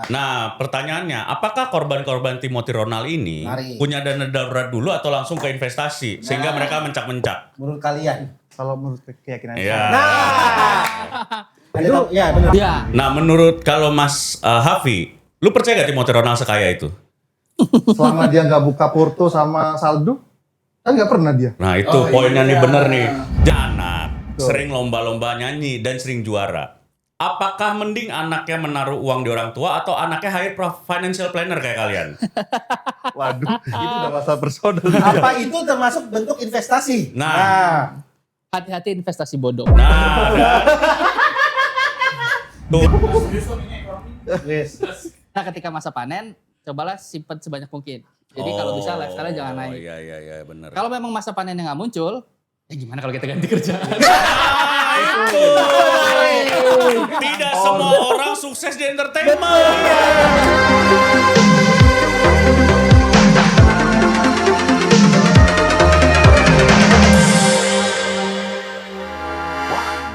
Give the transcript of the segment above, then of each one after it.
Nah, pertanyaannya, apakah korban-korban Timothy Ronald ini Mari. punya dana darurat dulu atau langsung ke investasi sehingga mereka mencak-mencak? Menurut kalian? Kalau menurut keyakinan Iya. saya. Itu ya benar. Ya, Nah, menurut kalau Mas Hafi, lu percaya gak Timothy Ronald sekaya itu? Selama dia nggak buka Porto sama saldo, kan nggak pernah dia. Nah, itu poinnya nih bener nih. Anak sering lomba-lomba nyanyi dan sering juara. Apakah mending anaknya menaruh uang di orang tua atau anaknya hire financial planner kayak kalian? Waduh, itu udah masalah personal. Apa itu termasuk bentuk investasi? Nah, hati-hati investasi bodoh. nah, tuh. Yes. Nah, ketika masa panen, cobalah simpan sebanyak mungkin. Jadi kalau bisa lifestyle-nya jangan naik. Iya, benar. Kalau memang masa panennya nggak muncul, gimana kalau kita ganti kerjaan? Tidak semua orang sukses di entertainment.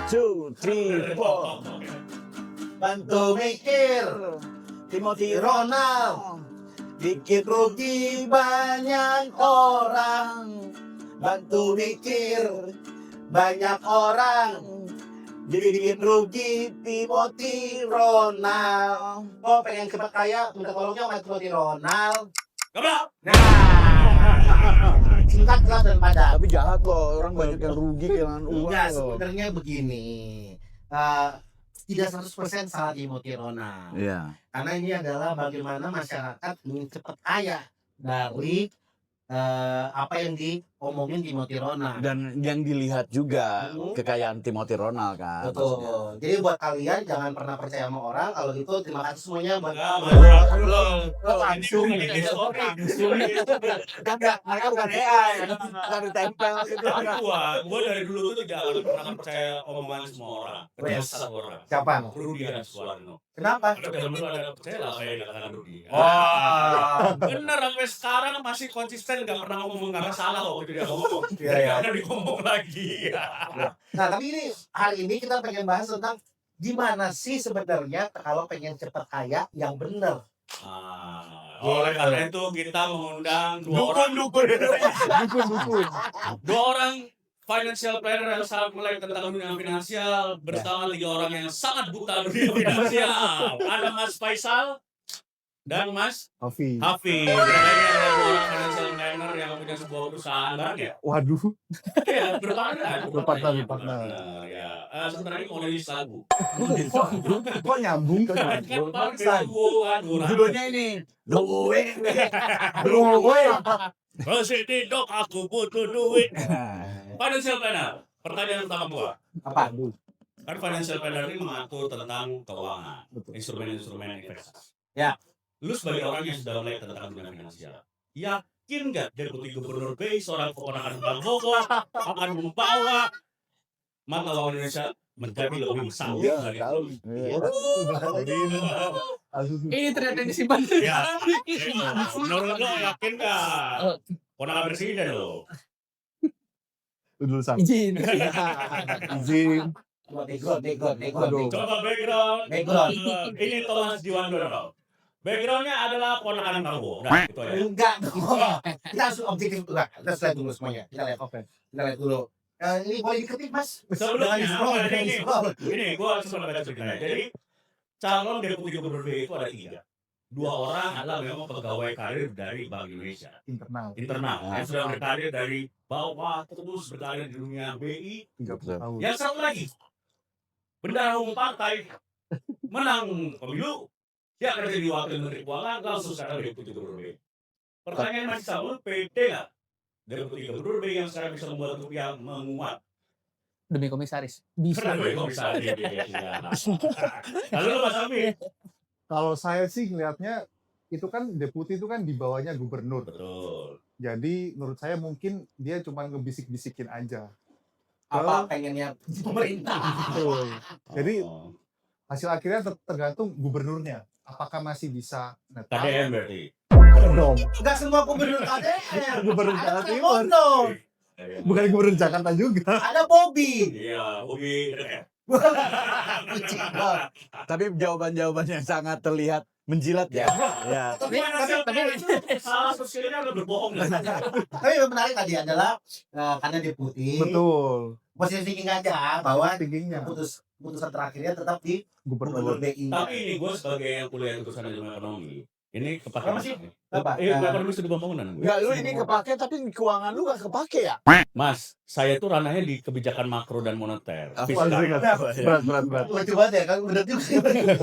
Two, three, four. Bantu mikir, Timothy Ronald. Dikit rugi banyak orang. Bantu mikir, banyak orang. Dikit rugi Timothy Ronald. Oh pengen cepat kaya, minta tolongnya sama Timothy Ronald. Goblok. Singkat, jelas dan padat. Tapi jahat loh, orang banyak yang rugi kehilangan uang Enggak, loh. sebenarnya begini. Tidak 100% salah Timothy Ronald. Iya. Karena ini adalah bagaimana masyarakat ingin cepat kaya dari apa yang diomongin Timothy Ronald. Dan yang dilihat juga kekayaan Timothy Ronald kan. Betul. Jadi buat kalian jangan pernah percaya sama orang. Kalau gitu terima kasih semuanya buat langsung. Mereka bukan AI, bukan ditempel gitu. Gua dari dulu tuh tidak pernah percaya omongan semua orang. Percaya salah orang. Siapa? Rudi Suwarno. Kenapa? Ada dulu ada percaya lah saya dikatakan Rudi. Wah. Bener sampai sekarang masih konsisten nggak pernah ngomong nggak salah kok itu dia ngomong. Iya, iya. Ada ngomong lagi. Nah tapi ini hari ini kita pengen bahas tentang gimana sih sebenarnya kalau pengen cepat kaya yang bener. Oleh karena itu kita mengundang Dukun. dua orang financial planner yang sangat melek tentang dunia finansial bersama 3 orang yang sangat buta dunia finansial. Ada Mas Faisal dan Mas Hafi. Hafi. Mereka ini adalah 2 orang financial planner yang punya sebuah perusahaan barang ya. Waduh. Iya, berpartner. Berpartner. Ya. Sebenarnya mau nulis lagu. Kok nyambung ke Kan pakai lagu, aduh. Judulnya ini duit. Kesini dok, aku butuh duit. Financial planner. Pertanyaan pertama gua. Apa? Kan financial planner ini mengatur tentang keuangan, instrumen-instrumen investasi. Ya. Lu sebagai orang yang sudah melek tentang dunia finansial, yakin nggak Deputi Gubernur BI seorang keponakan Prabowo akan membawa mata uang Indonesia menjadi lebih besar dari Ini ternyata yang disimpan. Ya, menurut lo yakin nggak? Ponakan presiden lo. Dulu sama. Izin. Izin. Background. Coba background. Ini Thomas Jiwandono. Backgroundnya adalah ponakan Prabowo. Nah, itu aja. Enggak dong. Kita harus objektif dulu. Kita lihat dulu semuanya. Kita lihat dulu. Ini boleh diketik mas. Sebelumnya, Jangan di-scroll. ini gua cuma baca ceritanya. Jadi calon deputi gubernur BI itu ada 3. 2 orang adalah memang pegawai karir dari Bank Indonesia Internal. yang sudah berkarir dari bawah terus berkarir di dunia BI. 30 tahun. Yang satu lagi bendahara umum partai menang pemilu, dia akan jadi wakil menteri keuangan langsung sekarang deputi gubernur BI. Pertanyaan masih sama, pede nggak deputi gubernur BI yang sekarang bisa membuat rupiah menguat? Demi komisaris. Bisa. Lalu lu Mas Ami? Kalau saya sih ngelihatnya itu kan deputi itu kan di bawahnya gubernur. Betul. Jadi menurut saya mungkin dia cuma ngebisik-bisikin aja. Apa pengennya pemerintah? Betul. Jadi Oh. hasil akhirnya tergantung gubernurnya. Apakah masih bisa netral? KDM berarti. Dong. Enggak semua gubernur KDR. Gubernur Ada Jawa Timur. Mono. Bukan gubernur Jakarta juga. Ada Bobby. Iya, Bobi. Kucing dong. Tapi jawaban-jawaban yang sangat terlihat menjilat ya. Ya. Tapi salah sosialnya udah berbohong. Tapi yang menarik tadi adalah karena deputi. Betul. Positive thinking aja bahwa Thinkingnya. putusan terakhirnya tetap di Gubernur. Gubernur BI. Tapi ini gue sebagai yang kuliah jurusan ilmu ekonomi, ini kepake Apa sih? Apa? ekonomi studi pembangunan. Enggak, lu ini kepake tapi keuangan lu gak kepake ya? Mas, saya tuh ranahnya di kebijakan makro dan moneter. Apa? Fiskal. Berat. Lucu banget ya kan, bener juga.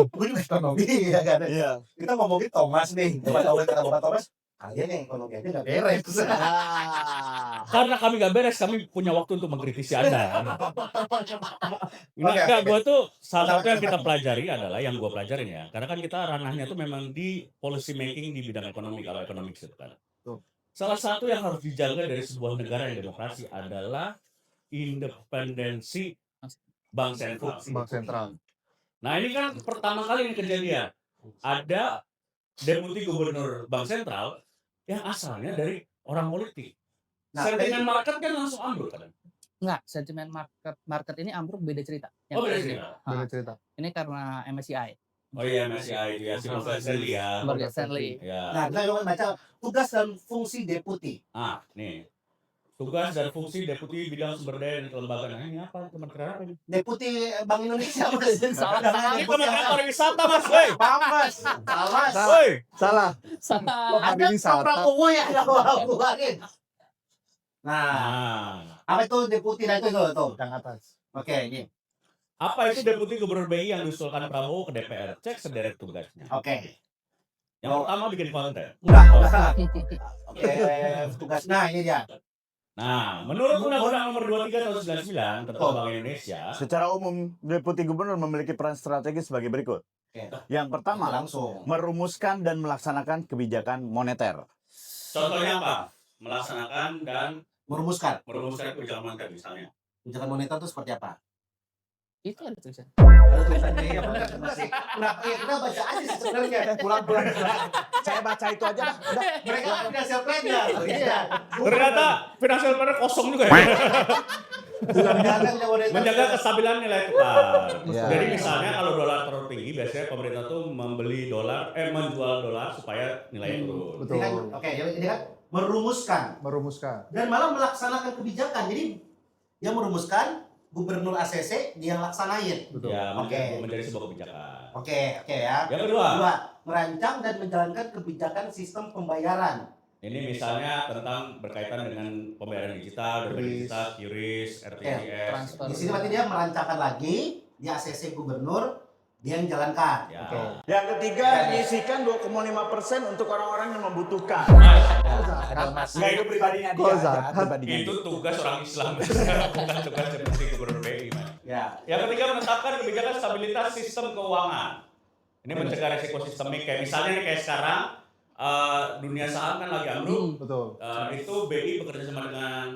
Gue juga ekonomi ya kan. Iya. Kita ngomongin Thomas nih. Coba tahu kata Bapak Thomas, kalian yang ekonomi aja nggak beres. Karena kami gak beres, kami punya waktu untuk mengkritisi Anda. Oke. Enggak, gue tuh salah satu yang kita pelajari adalah yang gue pelajarin ya. Karena kan kita ranahnya tuh memang di policy making di bidang ekonomi, kalau ekonomi itu kan. Betul. Salah satu yang harus dijaga dari sebuah negara yang demokrasi adalah independensi bank sentral. Bank sentral. Nah ini kan pertama kali ini kejadian. Ada deputi gubernur bank sentral yang asalnya dari orang politik. Nah, Sentimen market kan langsung ambruk kan? Enggak, sentimen market ini ambruk beda cerita. Yang Oh beda ini. cerita. Beda Ah, cerita. ini karena MSCI. Oh iya MSCI itu ya, si Morgan Stanley ya. Morgan Stanley. Ya. Nah, kita coba baca tugas dan fungsi deputi. Ah, nih. Tugas dan fungsi deputi bidang sumber daya dan kelembagaan. Nah, ini apa? Kementerian apa ini? Deputi Bank Indonesia, Mas. Salah. Ini Kementerian Pariwisata, Mas, woi. Mas. Salah. Woi. Salah. Salah. Ada Pak Prabowo yang keluarin. Nah, Nah, apa itu deputi? Nah itu tuh. Yang atas. Oke, ini. apa itu deputi gubernur BI yang diusulkan Prabowo ke DPR? Cek sederet tugasnya. Oke. Yang pertama bikin konten. Enggak. Oke, tugas. Nah, ini dia. Nah, menurut Undang-Undang Nomor 23 Tahun 99 tentang Bank Indonesia, Secara umum, deputi gubernur memiliki peran strategis sebagai berikut. Oke. Yang pertama, Langsung. merumuskan dan melaksanakan kebijakan moneter. contohnya apa? Melaksanakan dan Merumuskan. merumuskan kebijakan moneter misalnya. Kebijakan moneter itu seperti apa? Itu ada tulisan. Ada tulisannya ya benar. Kita baca aja sih sebenarnya. Pulang-pulang. Saya baca itu aja dah. Mereka financial planner. Iya. Ternyata financial planner kosong juga ya. Menjaga kestabilan nilai tukar. Ya. Jadi misalnya kalau dolar terlalu tinggi, biasanya pemerintah tuh menjual dolar supaya nilainya turun. Betul. Ini kan, oke, ini kan merumuskan Merumuskan. dan malah melaksanakan kebijakan. Jadi dia merumuskan, gubernur ACC dia laksanain. Betul. Ya, Oke. menjadi sebuah kebijakan. Oke ya. Yang kedua, Kedua, merancang dan menjalankan kebijakan sistem pembayaran. ini misalnya tentang berkaitan dengan pembayaran digital, dompet QRIS. digital, QRIS, RTGS. Transfer. Di sini berarti dia merancangkan lagi, di ACC gubernur dia yang jalankan. Ya. Betul. Yang ketiga, menyisihkan 2,5% untuk orang-orang yang membutuhkan. Enggak, itu pribadinya dia. Koza. jangan pribadinya Itu dia. tugas orang Islam, bukan tugas deputi gubernur BI. Mas. Ya. Yang ketiga, menetapkan kebijakan stabilitas sistem keuangan. Ini mencegah resiko sistemik, kayak misalnya nih kayak sekarang dunia saham kan lagi ambruk. Betul. Itu BI bekerja sama dengan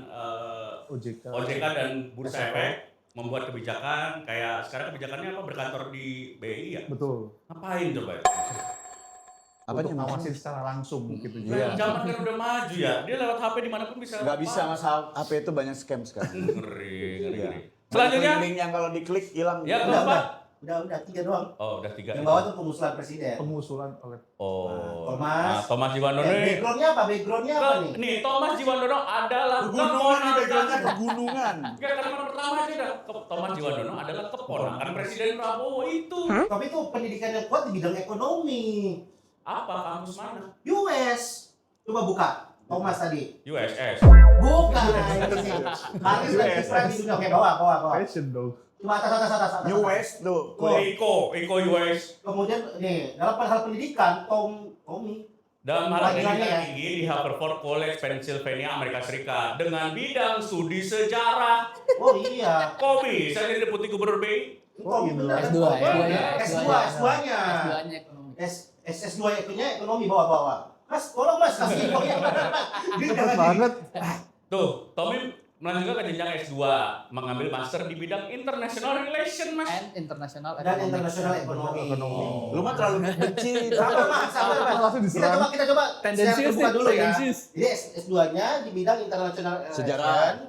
OJK. OJK dan Bursa Efek membuat kebijakan kayak sekarang kebijakannya apa berkantor di BI ya? Betul. Ngapain coba? Apanya, Untuk Mas? ngawasin secara langsung gitu Iya. juga. Zaman kan udah maju ya. Dia lewat HP dimanapun bisa. Nggak bisa, Mas. HP itu banyak scam sekarang. Ngeri. Iya. Selanjutnya, Link yang kalau diklik hilang. ya Udah, keempat. Udah 3 doang. Oh, udah 3. Yang bawah tuh pengusulan presiden. Pengusulan oleh Oh. Thomas. Nah, Thomas Jiwandono ini. Backgroundnya apa? Backgroundnya apa nih? Nih, Thomas Jiwandono adalah Pegunungan, keponakan. pegunungan. Enggak, kalimat pertama aja dah. Thomas Jiwandono adalah keponakan Presiden Prabowo itu. Tapi itu pendidikan yang kuat di bidang ekonomi. Apa kampus mana? US. Coba buka. Thomas tadi. USS. Bukan. Karis dan kiprah di dunia. Oke, bawah. fashion dong. Cuma atas. New West tuh. Oh. Iko US. Kemudian nih, dalam hal pendidikan, Tommy. Dalam hal Pelajarannya pendidikan ya. tinggi di Haverford College, Pennsylvania, Amerika Serikat dengan bidang studi sejarah. Oh iya. Kok bisa jadi deputi gubernur BI? Oh, gitu. bener. S2 ya. S2-nya. S2-nya ekonomi. S2 nya ekonomi bawa. Mas, tolong Mas, kasih info yang benar, Mas. Dia Cepet jangan banget. Tuh, Tommy melanjutkan ke jenjang S2, mengambil master di bidang International Relation, Mas. And international dan economics. internasional ekonomi. Oh. Lu mah terlalu benci. Sabar, Mas. Langsung diserang. Kita coba Tendensius share dulu ya. tendensius. Jadi S2-nya di bidang internasional Sejarah.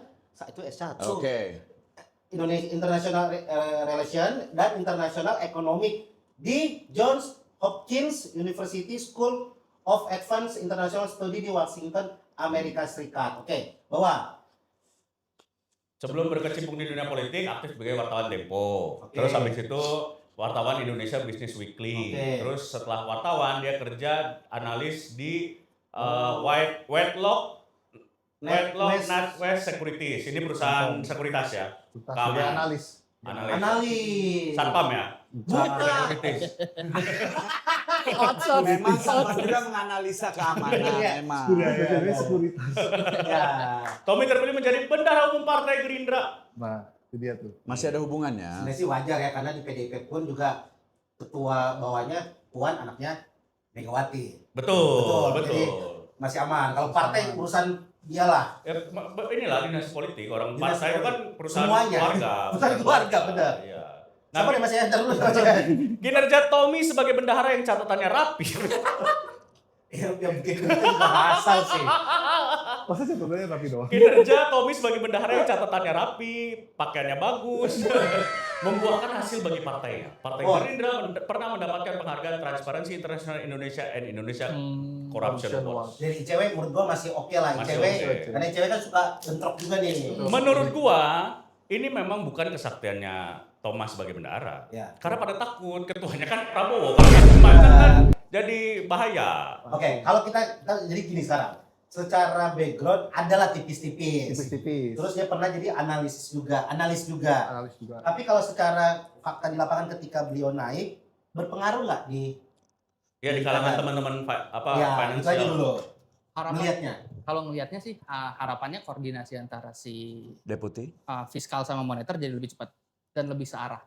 Itu S1. Oke. Indonesia International Relation dan International Economic di Johns Hopkins University School of Advanced International Study di Washington, Amerika Serikat. Oke, bahwa Sebelum berkecimpung di dunia politik, aktif sebagai wartawan Tempo. Oke. Terus habis itu wartawan Indonesia Business Weekly. Oke. Terus setelah wartawan dia kerja analis di Whitelock NatWest Securities. Ini perusahaan sekuritas ya. Kita Keamanan. sebagai analis. analis. Satpam ya. Bukan. Sekuritis. Memang sama juga menganalisa keamanan Iya. memang. Sebagai sekuritas. Ya. Tommy terpilih menjadi bendahara umum Partai Gerindra. Nah, itu dia tuh. Masih ada hubungannya. Sebenarnya sih wajar ya karena di PDIP pun juga ketua bawahnya Puan anaknya Megawati. Betul. Jadi masih aman. Kalau partai urusan dialah. Ya, inilah dinas politik orang Dinas partai itu kan perusahaan semuanya. keluarga. Perusahaan keluarga, benar. Iya. Siapa Nah, nih Mas Enter dulu? kinerja Tommy sebagai bendahara yang catatannya rapi. yang bikin kita juga asal sih. Masa catatannya rapi doang? Kinerja Tommy sebagai bendahara yang catatannya rapi, pakaiannya bagus, membuahkan hasil bagi partainya. Partai Oh. Gerindra pernah mendapatkan penghargaan Transparency International Indonesia and Indonesia Corruption Awards. Dari ICW menurut gua masih oke lah Masih ICW. oke. Karena ICW kan suka bentrok juga nih. Menurut gua, ini memang bukan kesaktiannya Thomas sebagai bendahara. Ya. Karena pada takut ketuanya kan Prabowo, kalau macam-macam kan jadi bahaya. Oke, kalau kita jadi gini sekarang. Secara background adalah tipis-tipis. Tipis-tipis. Terus dia pernah jadi analis juga. Analis juga. Tapi kalau secara fakta di lapangan ketika beliau naik, berpengaruh nggak di Ya di kalangan teman-teman ya, itu aja financial. dulu Harapan, melihatnya. kalau ngelihatnya sih harapannya koordinasi antara si Deputi. fiskal sama moneter jadi lebih cepat dan lebih searah.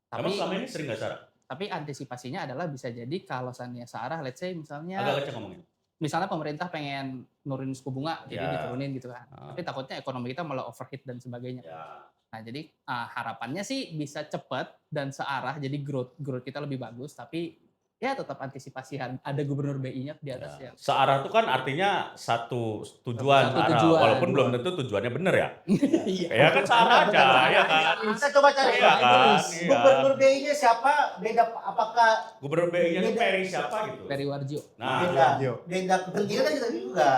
Emang Tapi selama ini sering nggak Sarah? tapi antisipasinya adalah bisa jadi kalau seandainya searah, let's say misalnya Agak kencang ngomongin. misalnya pemerintah pengen nurunin suku bunga jadi Ya. diturunin gitu kan. Tapi takutnya ekonomi kita malah overheat dan sebagainya. Ya. Nah, jadi harapannya sih bisa cepat dan searah jadi growth kita lebih bagus tapi ya tetap antisipasi ada gubernur BI-nya di atas ya. Searah itu kan artinya satu tujuan, Satu arah. tujuan. Walaupun belum tentu tujuannya benar ya. Iya. Ya kan searah aja, ya kan. Kita coba cari Iya kan, iya. gubernur BI-nya siapa? Beda apakah Gubernur BI-nya Beda. Peri siapa gitu. Dari Warjo. Nah, beda? Yo. Beda kepentingan kan kita juga.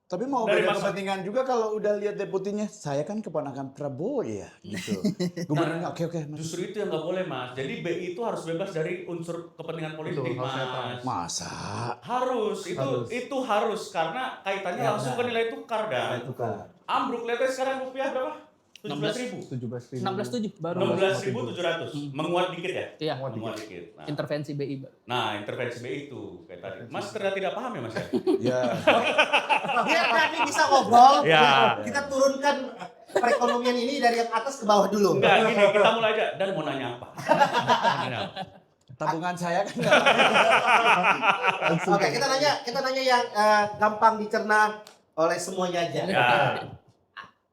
Tapi mau Dari beda masa- kepentingan juga kalau udah lihat deputinya, saya kan keponakan Prabowo ya, gitu. Gubernurnya oke, Mas. justru itu yang nggak boleh mas. Jadi BI itu harus bebas dari unsur kepentingan politik Betul, harus netral. mas. Masa? Harus, Harus. itu harus karena kaitannya Ya, langsung benar. ke nilai tukar dan Itu kan. ambruk lihatnya sekarang rupiah berapa? 17.000. 17.000. 16.7 baru. 16.700. Menguat dikit ya? Iya, Menguat dikit. Nah, intervensi BI baru. intervensi BI itu kayak tadi. Mas ternyata tidak paham ya mas ya? Ya. Biar nanti bisa ngobrol. Ya. Kita turunkan perekonomian ini dari yang atas ke bawah dulu. Enggak, gini kita mulai aja. Dan mau nanya apa? Mau nanya apa? Tabungan saya kan nggak. Oke, kita nanya yang gampang dicerna oleh semuanya aja. Ya.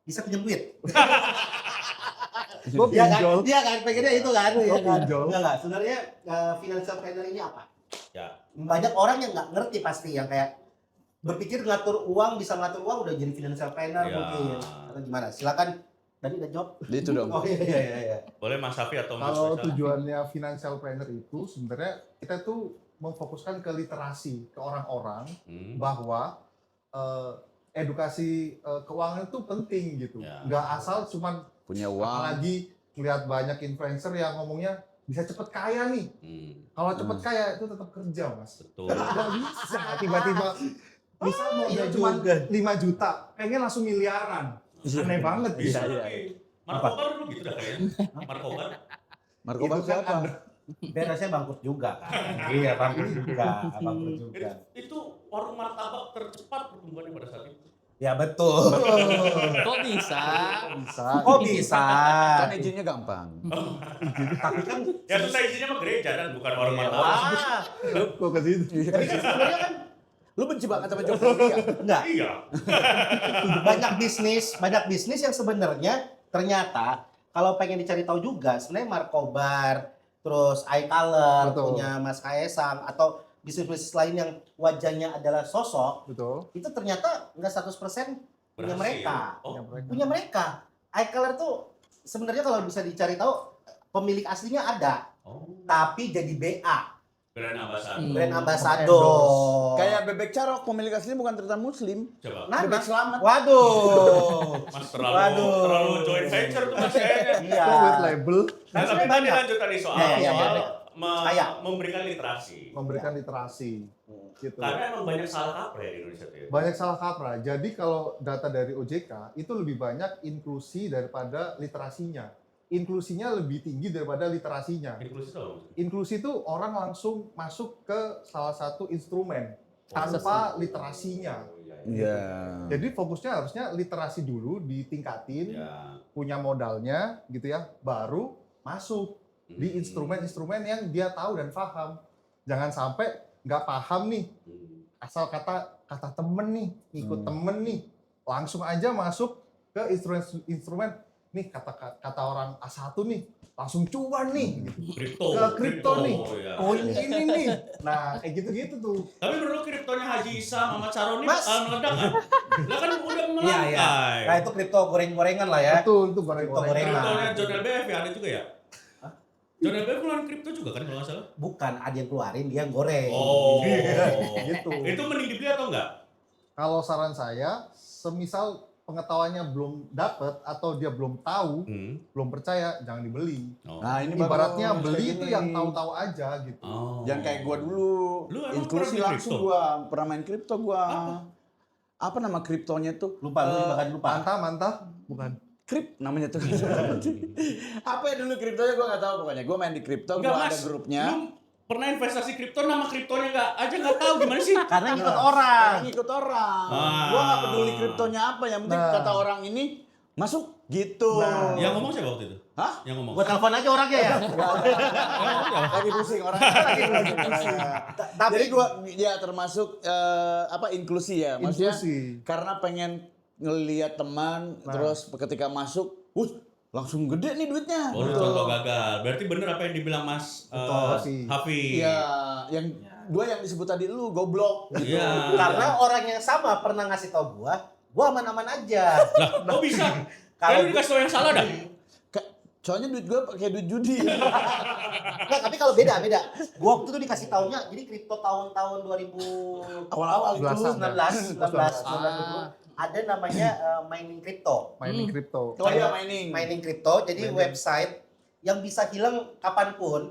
Bisa pinjam duit? Gue Iya kan? pinjol. Iya kan? Pengennya itu kan? Iya Oh, kan? pinjol. Enggak. Sebenarnya financial planner ini apa? Ya. Banyak orang yang nggak ngerti pasti yang kayak berpikir ngatur uang, bisa ngatur uang udah jadi financial planner Ya. mungkin. Atau gimana? Silakan. Tadi udah jawab. Itu dong. Oh iya. Boleh Mas Safi atau Mas Kalau Faisal? tujuannya financial planner itu sebenarnya kita tuh memfokuskan ke literasi ke orang-orang Hmm. bahwa edukasi keuangan itu penting gitu. Ya. Nggak asal cuman Punya uang. apalagi melihat banyak influencer yang ngomongnya bisa cepet kaya nih. Hmm. Kalau cepet kaya itu tetap kerja, Mas. Betul. Nggak bisa tiba-tiba misal mau iya cuma juga. 5 juta, pengen langsung miliaran. Aneh banget Bisa gitu. tapi Markobar dulu gitu dah kayaknya. Markobar. Markobar Itu kan siapa? Biasanya bangkrut juga kan. Iya, bangkrut juga. Bangkrut juga. Itu warung martabak tercepat pertumbuhannya pada saat itu. Ya betul. Kok bisa? Bisa. Oh bisa. Kan izinnya gampang. Tapi kan Ya susah isinya mah gereja dan bukan warung martabak. wah. Kok ke situ? Tapi kan sebenarnya kan Lu benci banget sama Jokowi ya? enggak. Iya. Banyak bisnis yang sebenarnya ternyata kalau pengen dicari tahu juga sebenarnya Markobar, terus iColor, Betul. punya Mas Kaesang atau bisnis-bisnis lain yang wajahnya adalah sosok, Betul. itu ternyata enggak 100% punya Berhasil. mereka. Oh, Punya mereka. iColor tuh sebenarnya kalau bisa dicari tahu pemilik aslinya ada, Oh, tapi jadi BA, brand ambassador. brand Hmm. ambassador. Kayak Bebek Carok, pemilik aslinya bukan ternyata Muslim. Coba. Nah, Bebek Selamat. Waduh. Mas Waduh. terlalu joint venture tuh Mas kayaknya. Iya. Itu with label Nah, tapi Sebenarnya tadi banyak. lanjut tadi soal Iya, Kayak. memberikan literasi. memberikan literasi gitu. Karena emang banyak salah kaprah ya di Indonesia tuh ya. Banyak salah kaprah. Jadi kalau data dari OJK itu lebih banyak inklusi daripada literasinya. Inklusinya lebih tinggi daripada literasinya. Inklusi itu apa maksudnya? Inklusi itu orang langsung masuk ke salah satu instrumen tanpa literasinya. Oh, iya, iya. Iya. Jadi fokusnya harusnya literasi dulu ditingkatin, Ya. punya modalnya gitu ya, baru masuk di instrumen-instrumen yang dia tahu dan paham. Jangan sampai nggak paham nih, asal kata temen nih, ikut temen nih, langsung aja masuk ke instrumen nih kata orang A1 nih, langsung cuan nih, Kripto. ke kripto nih, ya. koin ini nih. Nah kayak gitu-gitu tuh. Tapi menurut kriptonya Haji Isa sama Caroni Mas. meledak nggak? Lah kan udah Iya, melantai. iya. Nah, itu kripto goreng-gorengan lah ya. Betul, itu Kripto goreng-gorengan. Kriptonya John LBF ya ada juga ya? John LBF keluarin kripto juga kan kalau nggak salah? Bukan, ada yang keluarin, dia yang goreng. Oh. Gitu. Itu mending dibeli atau enggak? Kalau saran saya, semisal pengetahuannya belum dapat atau dia belum tahu, belum percaya, jangan dibeli. Oh. Nah, ini Ibaratnya bagus, beli kayak itu gini. yang tahu-tahu aja gitu. Oh. Jangan kayak gua dulu. Lu emang Inklusi pernah langsung kripto? gua, pernah main kripto gua. Apa? Apa nama kriptonya tuh? Lupa, lu bahkan lupa. Mantap, bukan. Krip namanya tuh. Apa ya dulu kriptonya gua nggak tahu pokoknya. Gua main di kripto, Enggak, gua ada Mas. grupnya. Lu pernah investasi kripto nama kriptonya nggak tahu gimana sih? Karena ngikut Karena orang. ngikut orang. Ah. Gua nggak peduli kriptonya apa, yang penting Nah. kata orang ini masuk gitu. Nah. Yang ngomong siapa waktu itu? Hah? Yang ngomong. Gua telepon aja orangnya ya. Lagi pusing orang. Lagi pusing orangnya. Tapi Jadi gua ya termasuk inklusi ya, maksudnya Inklusi. karena pengen ngelihat teman Nah. terus ketika masuk, langsung gede nih duitnya. Oh, lu contoh gagal. Berarti bener apa yang dibilang Mas Betul. Hafiz. Iya, yang dua yang disebut tadi lu goblok. Gitu. Iya. karena orang yang sama pernah ngasih tau gua aman-aman aja. Lah, kok bisa? Kalau Kalau dikasih tau yang salah dah. Soalnya duit gua pakai duit judi. Enggak, tapi kalau beda. Gua waktu itu dikasih taunya, jadi kripto tahun-tahun 2000 Awal-awal itu. 19 ada namanya mining kripto. Mining kripto. Oh iya mining. Mining kripto, jadi Mining. website yang bisa hilang kapanpun.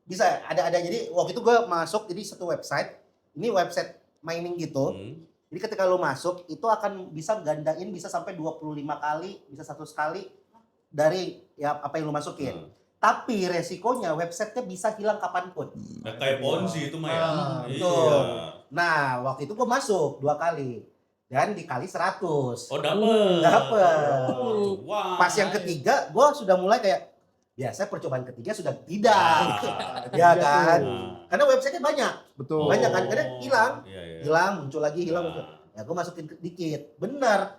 Bisa ada jadi waktu itu gue masuk jadi satu website. Ini website mining gitu. Jadi ketika lo masuk itu akan bisa gandain bisa sampai 25 kali, bisa 100 kali dari ya apa yang lo masukin. Tapi resikonya websitenya bisa hilang kapanpun. Nah, kayak Ponzi itu mah ya. Ah, betul. Nah, waktu itu gue masuk 2 kali. Dan dikali 100. Oh, dapet. Dapet. Wah. Pas yang ketiga, gue sudah mulai kayak biasa percobaan ketiga sudah tidak, ya kan? Karena websitenya banyak, Betul. Banyak kan? Kadang hilang. Iya, iya. hilang, muncul lagi, hilang, muncul. Ya gue masukin dikit, benar.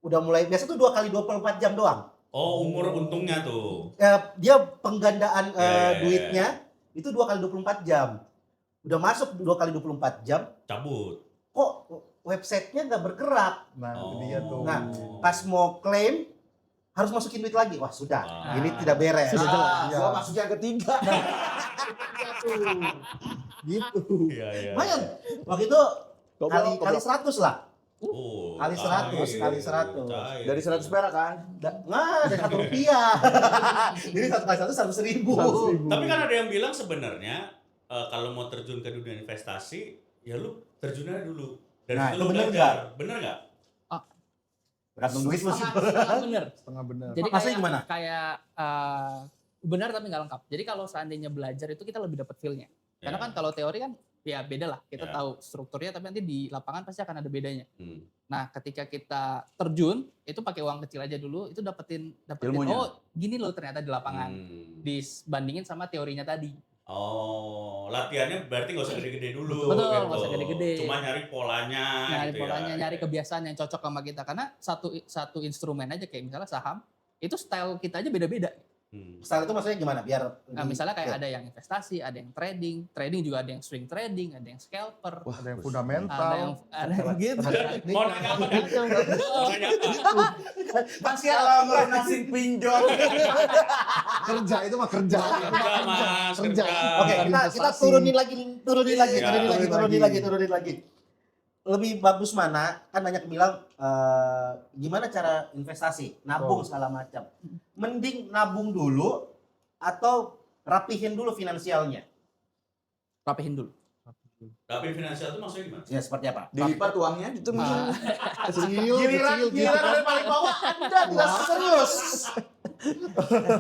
Udah mulai biasa tuh 2 kali 24 jam doang. Oh, umur untungnya tuh. Ya, dia penggandaan Ya. duitnya itu 2 kali 24 jam. Udah masuk 2 kali 24 jam, Cabut. kok websitenya nggak bergerak? Nah, Oh. itu dia tuh. Nah, pas mau klaim harus masukin duit lagi. Wah sudah, Ah. ini tidak beres. Sudah jelas. Iya. Gua masuk yang ketiga. Gitu. Iya, iya. Lumayan. Waktu itu kali Goblok. 100 lah. Oh, Kali 100, kali 100. cair. Dari 100 perak kan? Nggak, ada ₹1. Jadi 1 kali 100 100.000. 100.000. Tapi kan ada yang bilang sebenarnya kalau mau terjun ke dunia investasi, ya lu terjunnya dulu. Dari Nah, situ itu lu bener belajar. Bener nggak? Tergantung duit lu sih. Bener. Setengah benar. Jadi Maksudnya kayak, gimana? kayak benar tapi nggak lengkap. Jadi kalau seandainya belajar itu kita lebih dapat feel-nya. Karena Ya. kan kalau teori kan ya beda lah. Kita Ya. tahu strukturnya tapi nanti di lapangan pasti akan ada bedanya. Hmm. Nah, ketika kita terjun itu pakai uang kecil aja dulu itu dapetin Ilmunya. oh gini loh ternyata di lapangan. Hmm. Dibandingin sama teorinya tadi. Oh, latihannya berarti nggak usah gede-gede dulu. Betul, gitu. nggak usah gede-gede. Cuma nyari polanya. Nyari gitu polanya, ya. nyari kebiasaan yang cocok sama kita. Karena satu instrumen aja kayak misalnya saham, itu style kita aja beda-beda. Style itu maksudnya gimana? Biar Nah, misalnya kayak ada yang investasi, ada yang trading juga ada yang swing trading, ada yang scalper, Ada yang fundamental. ada yang gitu. Mau nanya apa? Mau nanya apa? pasti Kalau nasi pinjol. Kerja itu mah kerja. Kerja, Mas, Kerja. kerja. Oke, kita investasi. turunin lagi. Ya. Turunin lagi. Lebih bagus mana? Kan banyak bilang gimana cara investasi, nabung segala macam. Mending nabung dulu atau rapihin dulu finansialnya. Rapihin dulu. Tapi finansial itu maksudnya gimana? Ya seperti apa? Dilipat uangnya itu Ah, Kecil, Giliran kecil. dari paling bawah Anda tidak serius.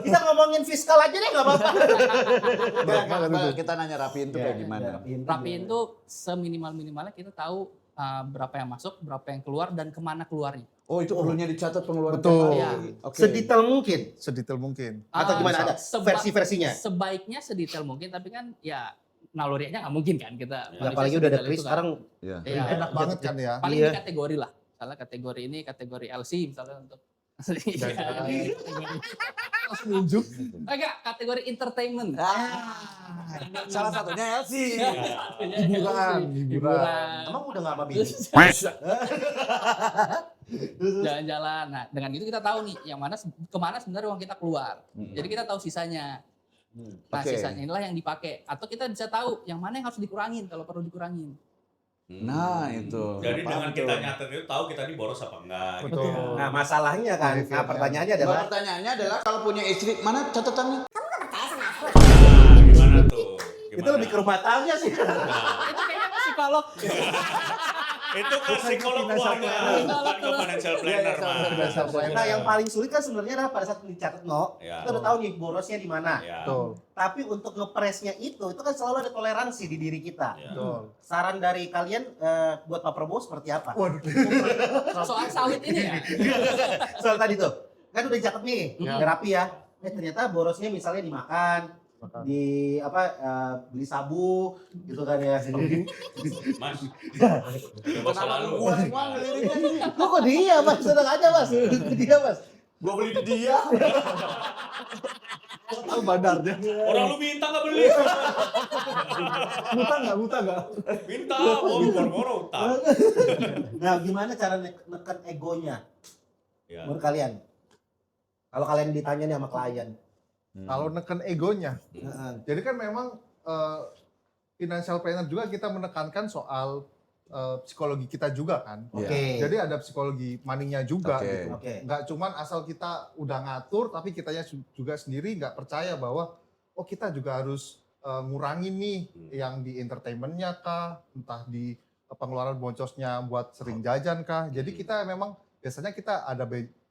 Kita ngomongin fiskal aja deh nggak apa-apa. Kita nanya rapiin tuh kayak gimana? rapihin tuh seminimal-minimalnya kita tahu berapa yang masuk, berapa yang keluar, dan kemana keluarnya. Oh itu perlunya dicatat pengeluaran. Betul. tiap hari. Iya. Oke. Sedetail mungkin. Sedetail mungkin. Atau gimana ada Seba- versi-versinya? Sebaiknya sedetail mungkin, tapi kan ya nalurinya nggak mungkin kan kita. Ya, manusia Apalagi udah ada sedetail Kris itu kan. sekarang. Iya. Iya. Enak banget kan ya. Paling Iya. di kategori lah. Misalnya kategori ini kategori LC misalnya untuk Terus nunjuk. enggak, kategori entertainment. Salah satunya LC. Hiburan. Emang udah nggak sama bini? Jalan-jalan. Nah, dengan itu kita tahu nih yang mana kemana sebenarnya uang kita keluar. Jadi kita tahu sisanya. Nah, Oke. sisanya inilah yang dipakai. Atau kita bisa tahu yang mana yang harus dikurangin kalau perlu dikurangin. Nah itu. Jadi dengan Paham kita tuh. nyatet itu tahu kita ini boros apa enggak. gitu Betul. ya. Nah masalahnya kan, nah pertanyaannya Nah, adalah pertanyaannya adalah kalau punya istri mana catatannya? Nah, gimana tuh? Gimana? itu lebih ke rumah tangga sih. Nah, Itu kayaknya ke psikolog. itu ke psikolog keluarga, bukan ke financial planner, Mas. Nah yang paling sulit kan sebenarnya adalah pada saat dicatat Ya. kita udah tahu nih borosnya di mana. Ya. Betul. Tapi untuk ngepresnya itu kan selalu ada toleransi di diri kita. Ya. Betul. Saran dari kalian buat Pak Prabowo seperti apa? Waduh. Soal sawit ini ya. Soal tadi tuh, kan udah dicatat nih, Ya. udah rapi ya. Ternyata borosnya misalnya dimakan, di beli sabu gitu kan ya. Mas, itu masa lalu. Gua semua ngeliriknya ini? Kok dia mas, tenang aja mas, dia mas. Gua beli di dia. Tahu badarnya. Orang lu minta nggak beli? Buta nggak? Minta, boro-boro utang. Nah gimana cara neken egonya Ya. menurut kalian? Kalau kalian ditanya nih sama klien. Kalau neken egonya. Heeh. Jadi kan memang financial planner juga kita menekankan soal psikologi kita juga kan. Oke. Jadi ada psikologi money-nya juga Oke. gitu. Oke. Nggak cuman asal kita udah ngatur tapi kitanya juga sendiri nggak percaya bahwa oh kita juga harus ngurangin nih yang di entertainment-nya kah, entah di pengeluaran boncosnya buat sering jajan kah. Jadi kita memang biasanya kita ada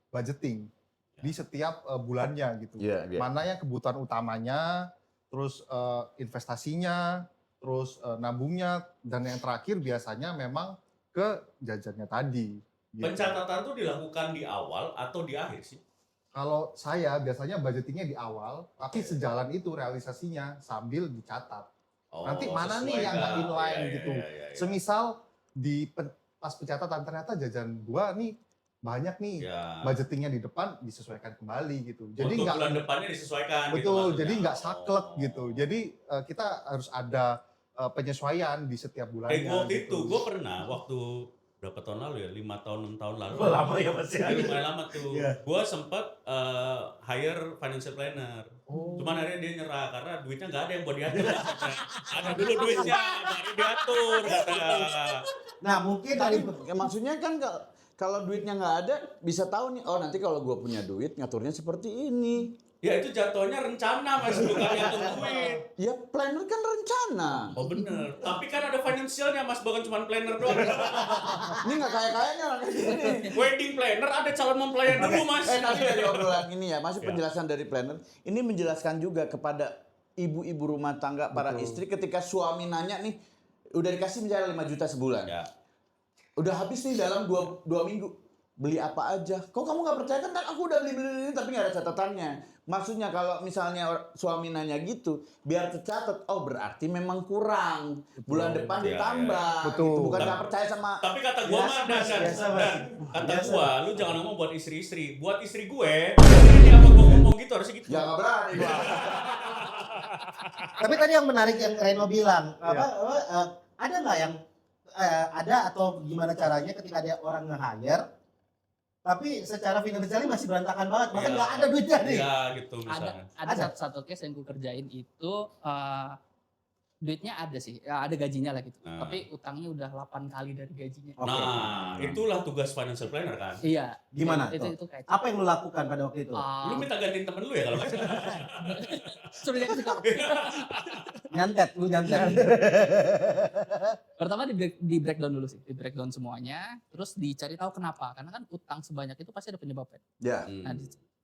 budgeting di setiap bulannya gitu. Iya, iya. Mana yang kebutuhan utamanya, terus investasinya, terus nabungnya, dan yang terakhir biasanya memang ke jajannya tadi. Gitu. Pencatatan tuh dilakukan di awal atau di akhir sih? Kalau saya biasanya budgetingnya di awal, tapi sejalan itu realisasinya sambil dicatat. Oh, Nanti mana nih yang nggak sesuai. inline Iya, gitu. iya, iya, iya. Semisal pas pencatatan ternyata jajan gua nih banyak nih, Ya. budgetingnya di depan disesuaikan kembali gitu. Jadi Untuk nggak bulan depannya disesuaikan. gitu betul, maksudnya. jadi nggak saklek Oh. gitu. Jadi kita harus ada penyesuaian di setiap bulannya. Waktu gitu. itu gue pernah waktu berapa tahun lalu ya, 5 tahun 6 tahun lalu. Oh, lama ya mas ya. Iya, lumayan lama tuh. Iya. Gue sempat hire financial planner. Oh. Cuman akhirnya dia nyerah karena duitnya nggak ada yang buat diatur. Ada dulu duitnya baru diatur kata. Nah mungkin dari Ya, maksudnya kan kalau duitnya nggak ada bisa tahu nih, oh nanti kalau gua punya duit ngaturnya seperti ini. Ya itu jatuhnya rencana mas, bukan ngitung duit. Ya planner kan rencana. Oh bener. Tapi kan ada financialnya mas, bukan cuma planner doang. Ini nggak kaya-kayanya orang kayak gini. Wedding planner ada calon mempelai dulu mas. Tapi dari obrolan ini ya, masih Ya. penjelasan dari planner, ini menjelaskan juga kepada ibu-ibu rumah tangga, para istri ketika suami nanya nih, udah dikasih misalnya 5 juta sebulan. Ya. Udah habis nih dalam dua minggu. beli apa aja. Kok kamu nggak percaya kan aku udah beli tapi nggak ada catatannya. Maksudnya kalau misalnya suami nanya gitu, biar tercatat. Oh berarti memang kurang. Bulan depan Iya, ditambah. Betul. Gitu. Bukan nggak percaya sama. Tapi kata gua Biasa, mah Mas, biasa, Mas. kata Biasa. gua, lu jangan ngomong buat istri-istri. Buat istri gue, ini apa gua ngomong gitu harusnya gitu. Ya nggak berani gua. Tapi tadi yang menarik yang Reno bilang, ada nggak yang ada atau gimana caranya ketika ada orang nge-hire, tapi secara finansialnya masih berantakan banget, bahkan Iya. nggak ada duitnya nih. Iya gitu ada misalnya. ada satu case yang gue kerjain itu duitnya ada sih, ya, ada gajinya lah gitu. Nah. Tapi utangnya udah 8 kali dari gajinya. Oke. Nah, itulah tugas financial planner kan. Iya. Gimana Itu tuh? itu kayak Apa yang lu lakukan pada waktu itu? Lu minta gantiin temen lu ya kalau nggak salah. suruh dia kasih tahu. Nyantet, lu nyantet. Pertama di breakdown dulu sih, di breakdown semuanya, terus dicari tahu kenapa. Karena kan utang sebanyak itu pasti ada penyebabnya. Ya. Nah,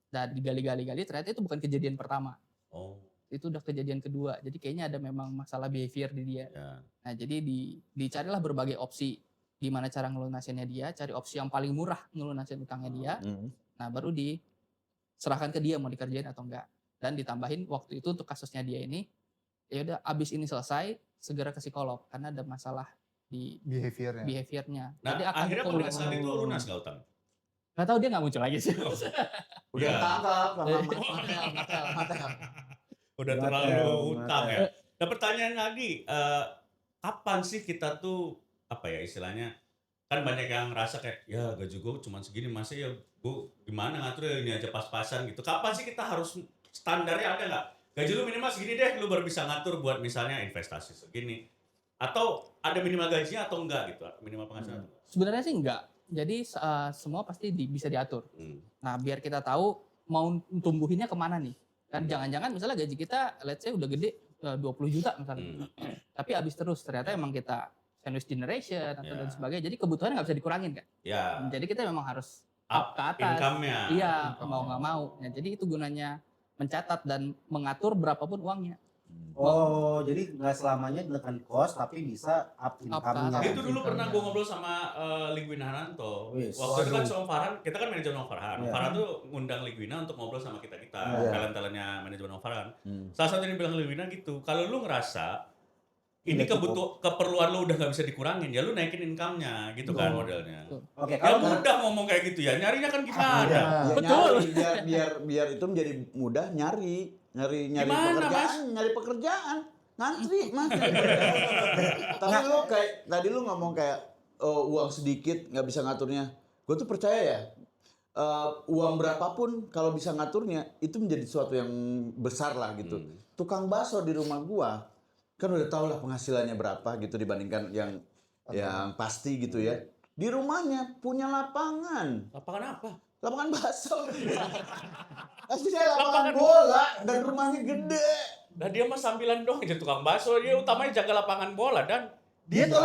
dan digali-gali ternyata itu bukan kejadian pertama. Oh, Itu udah kejadian kedua. Jadi kayaknya ada memang masalah behavior di dia. ya. Nah, jadi dicarilah berbagai opsi gimana cara ngelunasinnya dia, cari opsi yang paling murah ngelunasin utangnya dia. Nah, baru diserahkan ke dia mau dikerjain atau enggak. Dan ditambahin waktu itu untuk kasusnya dia ini, ya udah abis ini selesai segera ke psikolog karena ada masalah di Behaviornya. behaviornya. Nah, Jadi akan akhirnya pada keluar. saat itu lunas nggak utang? Nggak tahu dia nggak muncul lagi sih. Udah Ya. tangkap sama Matel. Udah Mata, terlalu mata. utang ya. Nah pertanyaan lagi, kapan sih kita tuh apa ya istilahnya? Kan banyak yang ngerasa kayak ya gaji gue cuma segini, masa ya gue gimana ngatur ya ini aja pas-pasan gitu. Kapan sih kita harus standarnya ada nggak? Gaji lu minimal segini deh, lu baru bisa ngatur buat misalnya investasi segini. Atau ada minimal gajinya atau enggak gitu, minimal penghasilan. Sebenarnya sih enggak. Jadi semua pasti bisa diatur. Nah, biar kita tahu mau tumbuhinnya kemana nih. Kan jangan-jangan misalnya gaji kita let's say udah gede 20 juta misalnya. Tapi habis terus ternyata emang kita sandwich generation atau dan sebagainya. Jadi kebutuhannya nggak bisa dikurangin kan. Ya, Jadi kita memang harus up ke atas. income-nya. Iya, mau nggak mau. Ya, jadi itu gunanya mencatat dan mengatur berapapun uangnya. Oh, jadi nggak selamanya dengan cost, tapi bisa up income-nya. atas. Itu dulu pernah gue ngobrol sama Ligwina Hananto. Wis. Waktu itu kan sama Farhan, kita kan manajemen Om Farhan. Iya. Farhan tuh ngundang Ligwina untuk ngobrol sama kita Iya. talent-talentnya manajemen Om Farhan. Hmm. Salah satu yang bilang Ligwina gitu, kalau lu ngerasa ini Udah cukup. keperluan lu udah gak bisa dikurangin, ya lu naikin income-nya gitu kan Betul. modelnya. Oke, Ya kalau mudah ngomong kayak gitu ya, nyarinya kan gimana? Iya. Ya, Betul. nyari, biar itu menjadi mudah nyari Gimana, nyari pekerjaan ngantri mas nyari pekerjaan. Tapi lu kayak tadi lu ngomong kayak uang sedikit nggak bisa ngaturnya. Gue tuh percaya ya uang berapapun kalau bisa ngaturnya itu menjadi sesuatu yang besar lah gitu. Tukang bakso di rumah gua kan udah tau lah penghasilannya berapa gitu dibandingkan yang pasti gitu ya. Di rumahnya punya lapangan. Lapangan apa? Lapangan bakso. Aslinya lapangan bola dan rumahnya gede. Nah dia mah sambilan dong jadi tukang bakso, dia utamanya jaga lapangan bola dan dia tuh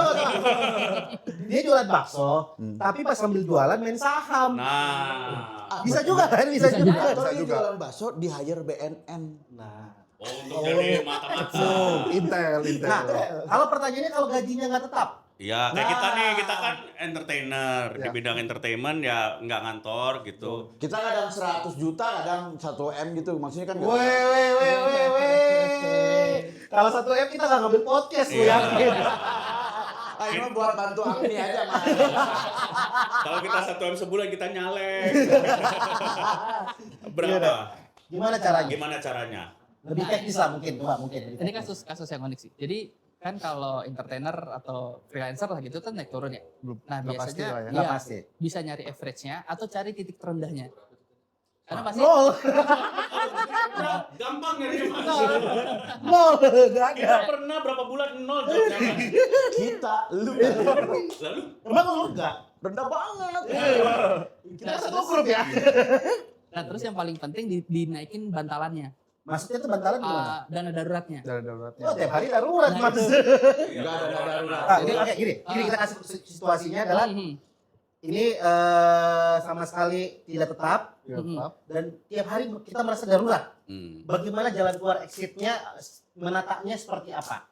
dia jualan bakso, tapi pas sambil jualan main saham. Bisa juga kan? Bisa Bisa juga. Atau dia juga. jualan bakso di hire BNN. Nah, untuk jadi mata-mata. Intel. nah kalau pertanyaannya kalau gajinya nggak tetap, Ya kayak kita Nah. nih, kita kan entertainer di Ya. bidang entertainment ya nggak ngantor gitu. Kita kadang 100 juta, kadang 1 M gitu. Maksudnya kan Kalau 1 M kita nggak ngambil podcast, lu Iya. yakin? ini mah buat bantu Agni aja, Mas. Kalau kita 1 M sebulan kita nyalek. Berapa? Gimana caranya? Gimana caranya? Lebih teknis lah mungkin, coba mungkin. Ini kasus yang unik sih. Jadi kan kalau entertainer atau freelancer lah gitu kan naik turun ya. Nah Nggak pasti biasanya lah ya. Nggak iya, pasti. bisa nyari average-nya atau cari titik terendahnya. Karena pasti Nol, Gampang nyari mas. nol, nggak Kita ada. pernah berapa bulan nol jobnya mas. Kita, lu Lalu Emang lu enggak? rendah banget. Kita satu grup ya. Nah, terus yang paling penting dinaikin bantalannya. Maksudnya tuh bantalan gimana? Dana daruratnya. Dari daruratnya. Oh, tiap hari darurat, Nah, Mas. itu. Enggak ada darurat. Jadi oke, gini kita kasih situasinya adalah Mhm. ini sama sekali tidak tetap Ya, tetap. dan tiap hari kita merasa darurat. Hmm. Bagaimana jalan keluar exitnya, menatanya seperti apa?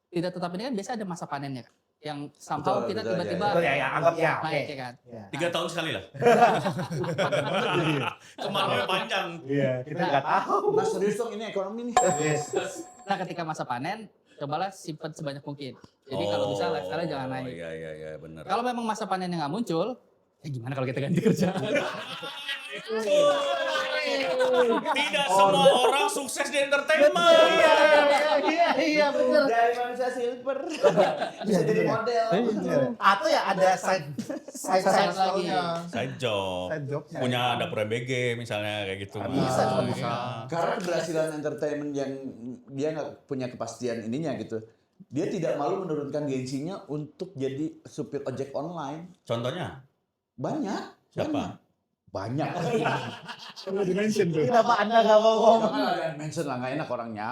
Tidak tetap ini kan biasa ada masa panennya kan. yang somehow Betul, kita betul, tiba-tiba Betul ya, anggap ya. Oke. naik ya kan. Ya. 3 tahun sekali lah. Kemaraunya panjang. Iya, kita nggak tahu. Mas serius dong, ini ekonomi nih. Nah ketika masa panen, cobalah simpan sebanyak mungkin. Jadi kalau bisa lifestyle jangan naik. Iya, benar. Kalau memang masa panennya nggak muncul, ya gimana kalau kita ganti kerjaan? Tidak semua orang sukses di entertainment. Iya, bener. Dari manusia silver bisa jadi model. Atau ya ada side Side lagi. Side job. Side jobnya. Punya dapur MBG misalnya kayak gitu. Bisa, cuma Iya. bisa. Karena keberhasilan entertainment yang dia nggak punya kepastian ininya gitu. Dia tidak malu menurunkan gengsinya untuk jadi supir ojek online. Contohnya Banyak. siapa? Banyak. Kenapa Anda nggak mau ngomong? Jangan ada yang mention lah, nggak enak orangnya.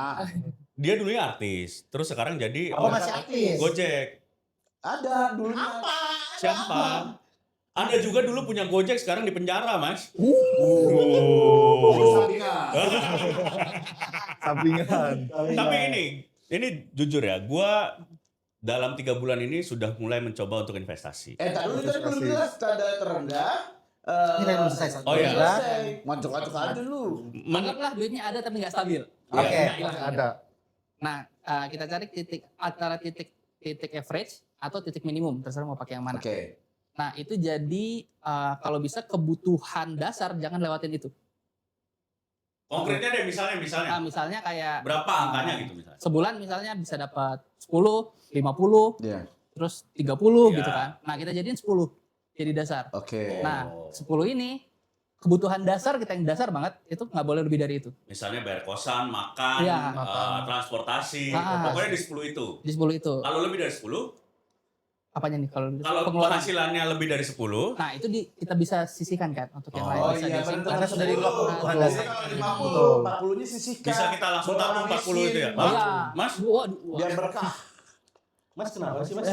Dia dulunya artis, terus sekarang jadi Oh, masih artis. Gojek. Ada dulunya. Siapa? Anda juga dulu punya Gojek, sekarang di penjara, Mas. Sampingan. Sampingan. Tapi ini jujur ya, gua dalam 3 bulan ini sudah mulai mencoba untuk investasi. Tadi dulu kan belum jelas standar terendah. Ini belum selesai. Oh, iya. Selesai. Macok-macok aja lu. Anggaplah duitnya ada tapi nggak stabil. Oke. Nggak hilang. Ada. Nah, kita cari titik antara titik average atau titik minimum, terserah mau pakai yang mana. Oke. Nah, itu jadi kalau bisa kebutuhan dasar jangan lewatin itu. Konkretnya deh misalnya. Nah, misalnya kayak Berapa angkanya gitu misalnya? sebulan misalnya bisa dapat 10, 50, Iya. terus 30 gitu Ya. kan. Nah, kita jadiin 10 jadi dasar. Oke. Nah, 10 ini kebutuhan dasar kita yang dasar banget itu nggak boleh lebih dari itu. Misalnya bayar kosan, makan, Iya. transportasi, Ah. pokoknya di 10 itu. Di 10 itu. Kalau lebih dari 10, Apanya nih kalau kalau pengeluaran? penghasilannya lebih dari 10, Nah, itu kita bisa sisihkan kan untuk yang lain. Oh Bisa iya, disimpan. Karena sudah di lock kebutuhan Nah, dasar. 50, 40-nya sisihkan. bisa kita langsung Buat tabung orang 40 itu ya. miskin. Mas, Iya. Mas, Waduh, Biar berkah. Mas kenapa sih Mas?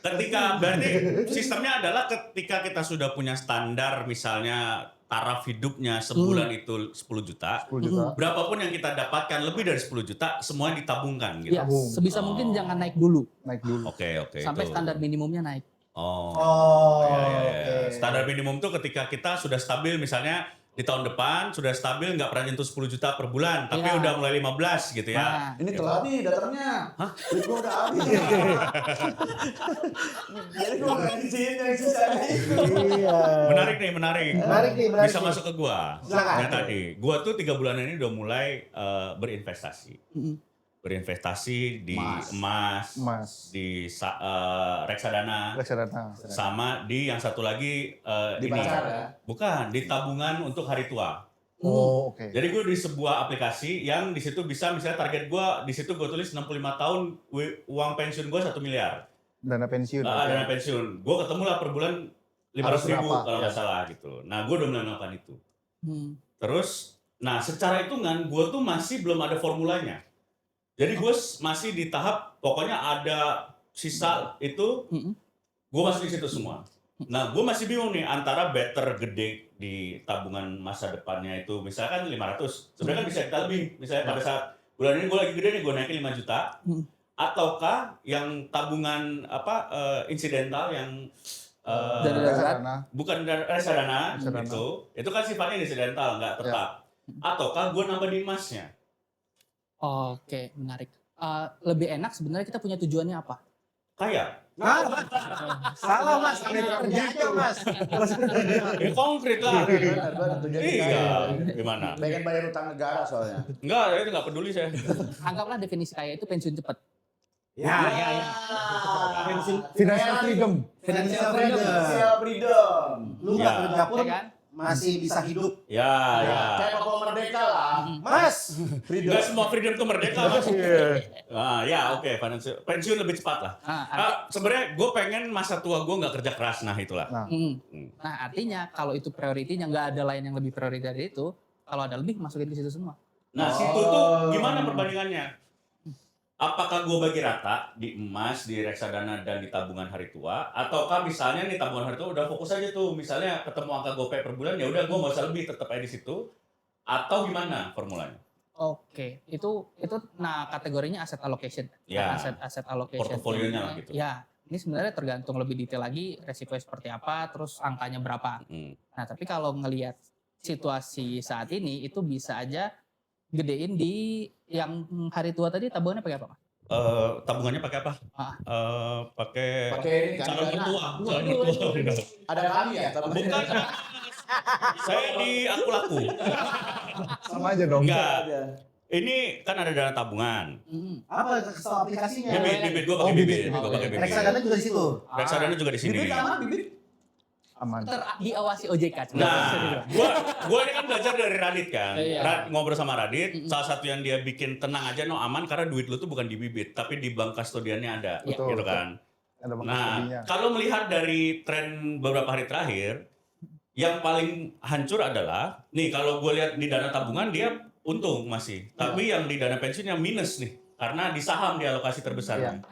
ketika berarti sistemnya adalah ketika kita sudah punya standar misalnya taraf hidupnya sebulan itu 10 juta, 10 juta. berapapun yang kita dapatkan lebih dari 10 juta semua ditabungkan gitu. Ya, Tabung. sebisa mungkin jangan naik dulu Naik dulu. Oke, sampai itu. standar minimumnya naik. Oh. Oh, Ya, ya, ya. oke. Standar minimum tuh ketika kita sudah stabil misalnya di tahun depan sudah stabil nggak pernah nyentuh 10 juta per bulan tapi Iya. udah mulai 15 gitu ya. Nah, Ini telat nih datangnya. Hah? Duit gua udah habis. Jadi gua bensin yang sisanya itu. Iya. Menarik nih. Menarik nih. Bisa masuk ke gua. Silakan. Yang tadi, gua tuh 3 bulan ini udah mulai berinvestasi. Mm-mm. Berinvestasi di Emas. emas, Mas. di reksadana, Reksadana. sama di yang satu lagi Di ini. pasar ya. Bukan, di tabungan untuk hari tua. Oh, oke. Jadi gue di sebuah aplikasi yang di situ bisa misalnya target gue di situ gue tulis 65 tahun uang pensiun gue 1 miliar. Dana pensiun. Dana pensiun. Gue ketemu lah per bulan 500.000 berapa? kalau nggak Ya. salah gitu. Nah gue udah mulai melakukan itu. hmm. Terus, nah secara hitungan gue tuh masih belum ada formulanya. Jadi gue masih di tahap pokoknya ada sisa itu, Mm-mm. gue masih di situ semua. Nah gue masih bingung nih antara better gede di tabungan masa depannya itu misalkan 500. Sebenarnya kan bisa kita lebih. Misalnya pada saat bulan ini gue lagi gede nih gue naikin 5 juta. Hmm. Ataukah yang tabungan insidental yang Dari darat. Reksadana. bukan dari reksadana Reksadana. itu kan sifatnya insidental nggak tetap. Ataukah gue nambah di emasnya? Oke, menarik. Lebih enak sebenarnya kita punya tujuannya apa? Kayak Salah Mas, ada kerjanya Mas. ya konkret lah. Benar, benar. Tujuan Iya, kaya. gimana? Pengen bayar utang negara soalnya. Enggak, itu nggak peduli saya. Anggaplah definisi kaya itu pensiun cepat. Ya. Financial freedom. Financial freedom. Financial freedom. Lu nggak Ya. kerja pun Ya kan? masih bisa hidup. Ya, ya. Kayak Papua Merdeka lah. Mas, Freedom. Enggak semua freedom itu merdeka, Mas. Ya, oke, pensiun lebih cepat lah. Sebenarnya gue pengen masa tua gue nggak kerja keras, nah itulah. Nah, artinya kalau itu prioritinya nggak ada lain yang lebih priority dari itu, kalau ada lebih masukin ke situ semua. Nah, situ tuh gimana perbandingannya? Apakah gue bagi rata di emas, di reksadana, dan di tabungan hari tua? Ataukah misalnya nih tabungan hari tua udah fokus aja tuh, misalnya ketemu angka GoPay per bulan, ya udah gue nggak usah lebih, tetap aja di situ. Atau gimana formulanya? Oke, itu nah kategorinya asset allocation. Ya. Asset allocation. Portofolionya lah gitu. Ya. Ini sebenarnya tergantung lebih detail lagi resikonya seperti apa, terus angkanya berapa. Nah, tapi kalau ngelihat situasi saat ini itu bisa aja gedein di yang hari tua tadi tabungannya pakai apa, Mas? Tabungannya pakai apa? Ah. Pakai Pakai ini kan, calon dana. mertua. Calon mertua. Ada kami ya, tapi Bukan. Saya di aku-laku. Sama aja dong. Enggak. ada. Ini kan ada dana tabungan. Apa kasih tau aplikasinya? Bibit, gue pakai Oh, bibit. bibit. Gue pakai bibit. Reksadana juga di situ. Reksadana juga di sini. Bibit aman, bibit. Aman. Diawasi OJK. Nah, gua ini kan belajar dari Radit kan. Iya. Ngobrol sama Radit, salah satu yang dia bikin tenang aja no aman karena duit lu tuh bukan di bibit, tapi di bank kustodiannya ada, Betul, gitu betul. kan. Ada bank Nah, kustodinya. kalau melihat dari tren beberapa hari terakhir, yang paling hancur adalah, nih kalau gue lihat di dana tabungan dia untung masih, tapi yang di dana pensiunnya minus nih, karena di saham dia alokasi terbesarnya.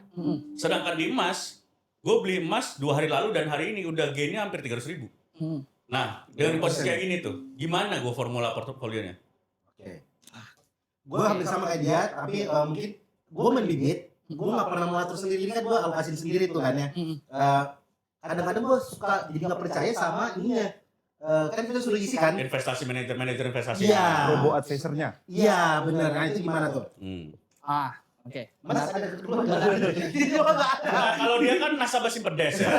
Sedangkan di emas, gue beli emas 2 hari lalu dan hari ini udah gainnya hampir 300.000. Nah, dengan posisi kayak gini tuh, gimana gue formula portofolionya? Gue hampir sama kayak dia, tapi mungkin gue main bibit, gue nggak pernah mengatur sendiri. Ini kan gue alokasiin sendiri tuh kan ya. Kadang-kadang gue suka jadi nggak percaya sama ininya. Kan kita sudah isi kan? Investasi manajer investasi. Iya. Robo advisor-nya. Iya benar. Nah itu gimana tuh? Oke. Mas ada kebetulan nggak ada? Nah, kalau dia kan nasabah simpedes ya.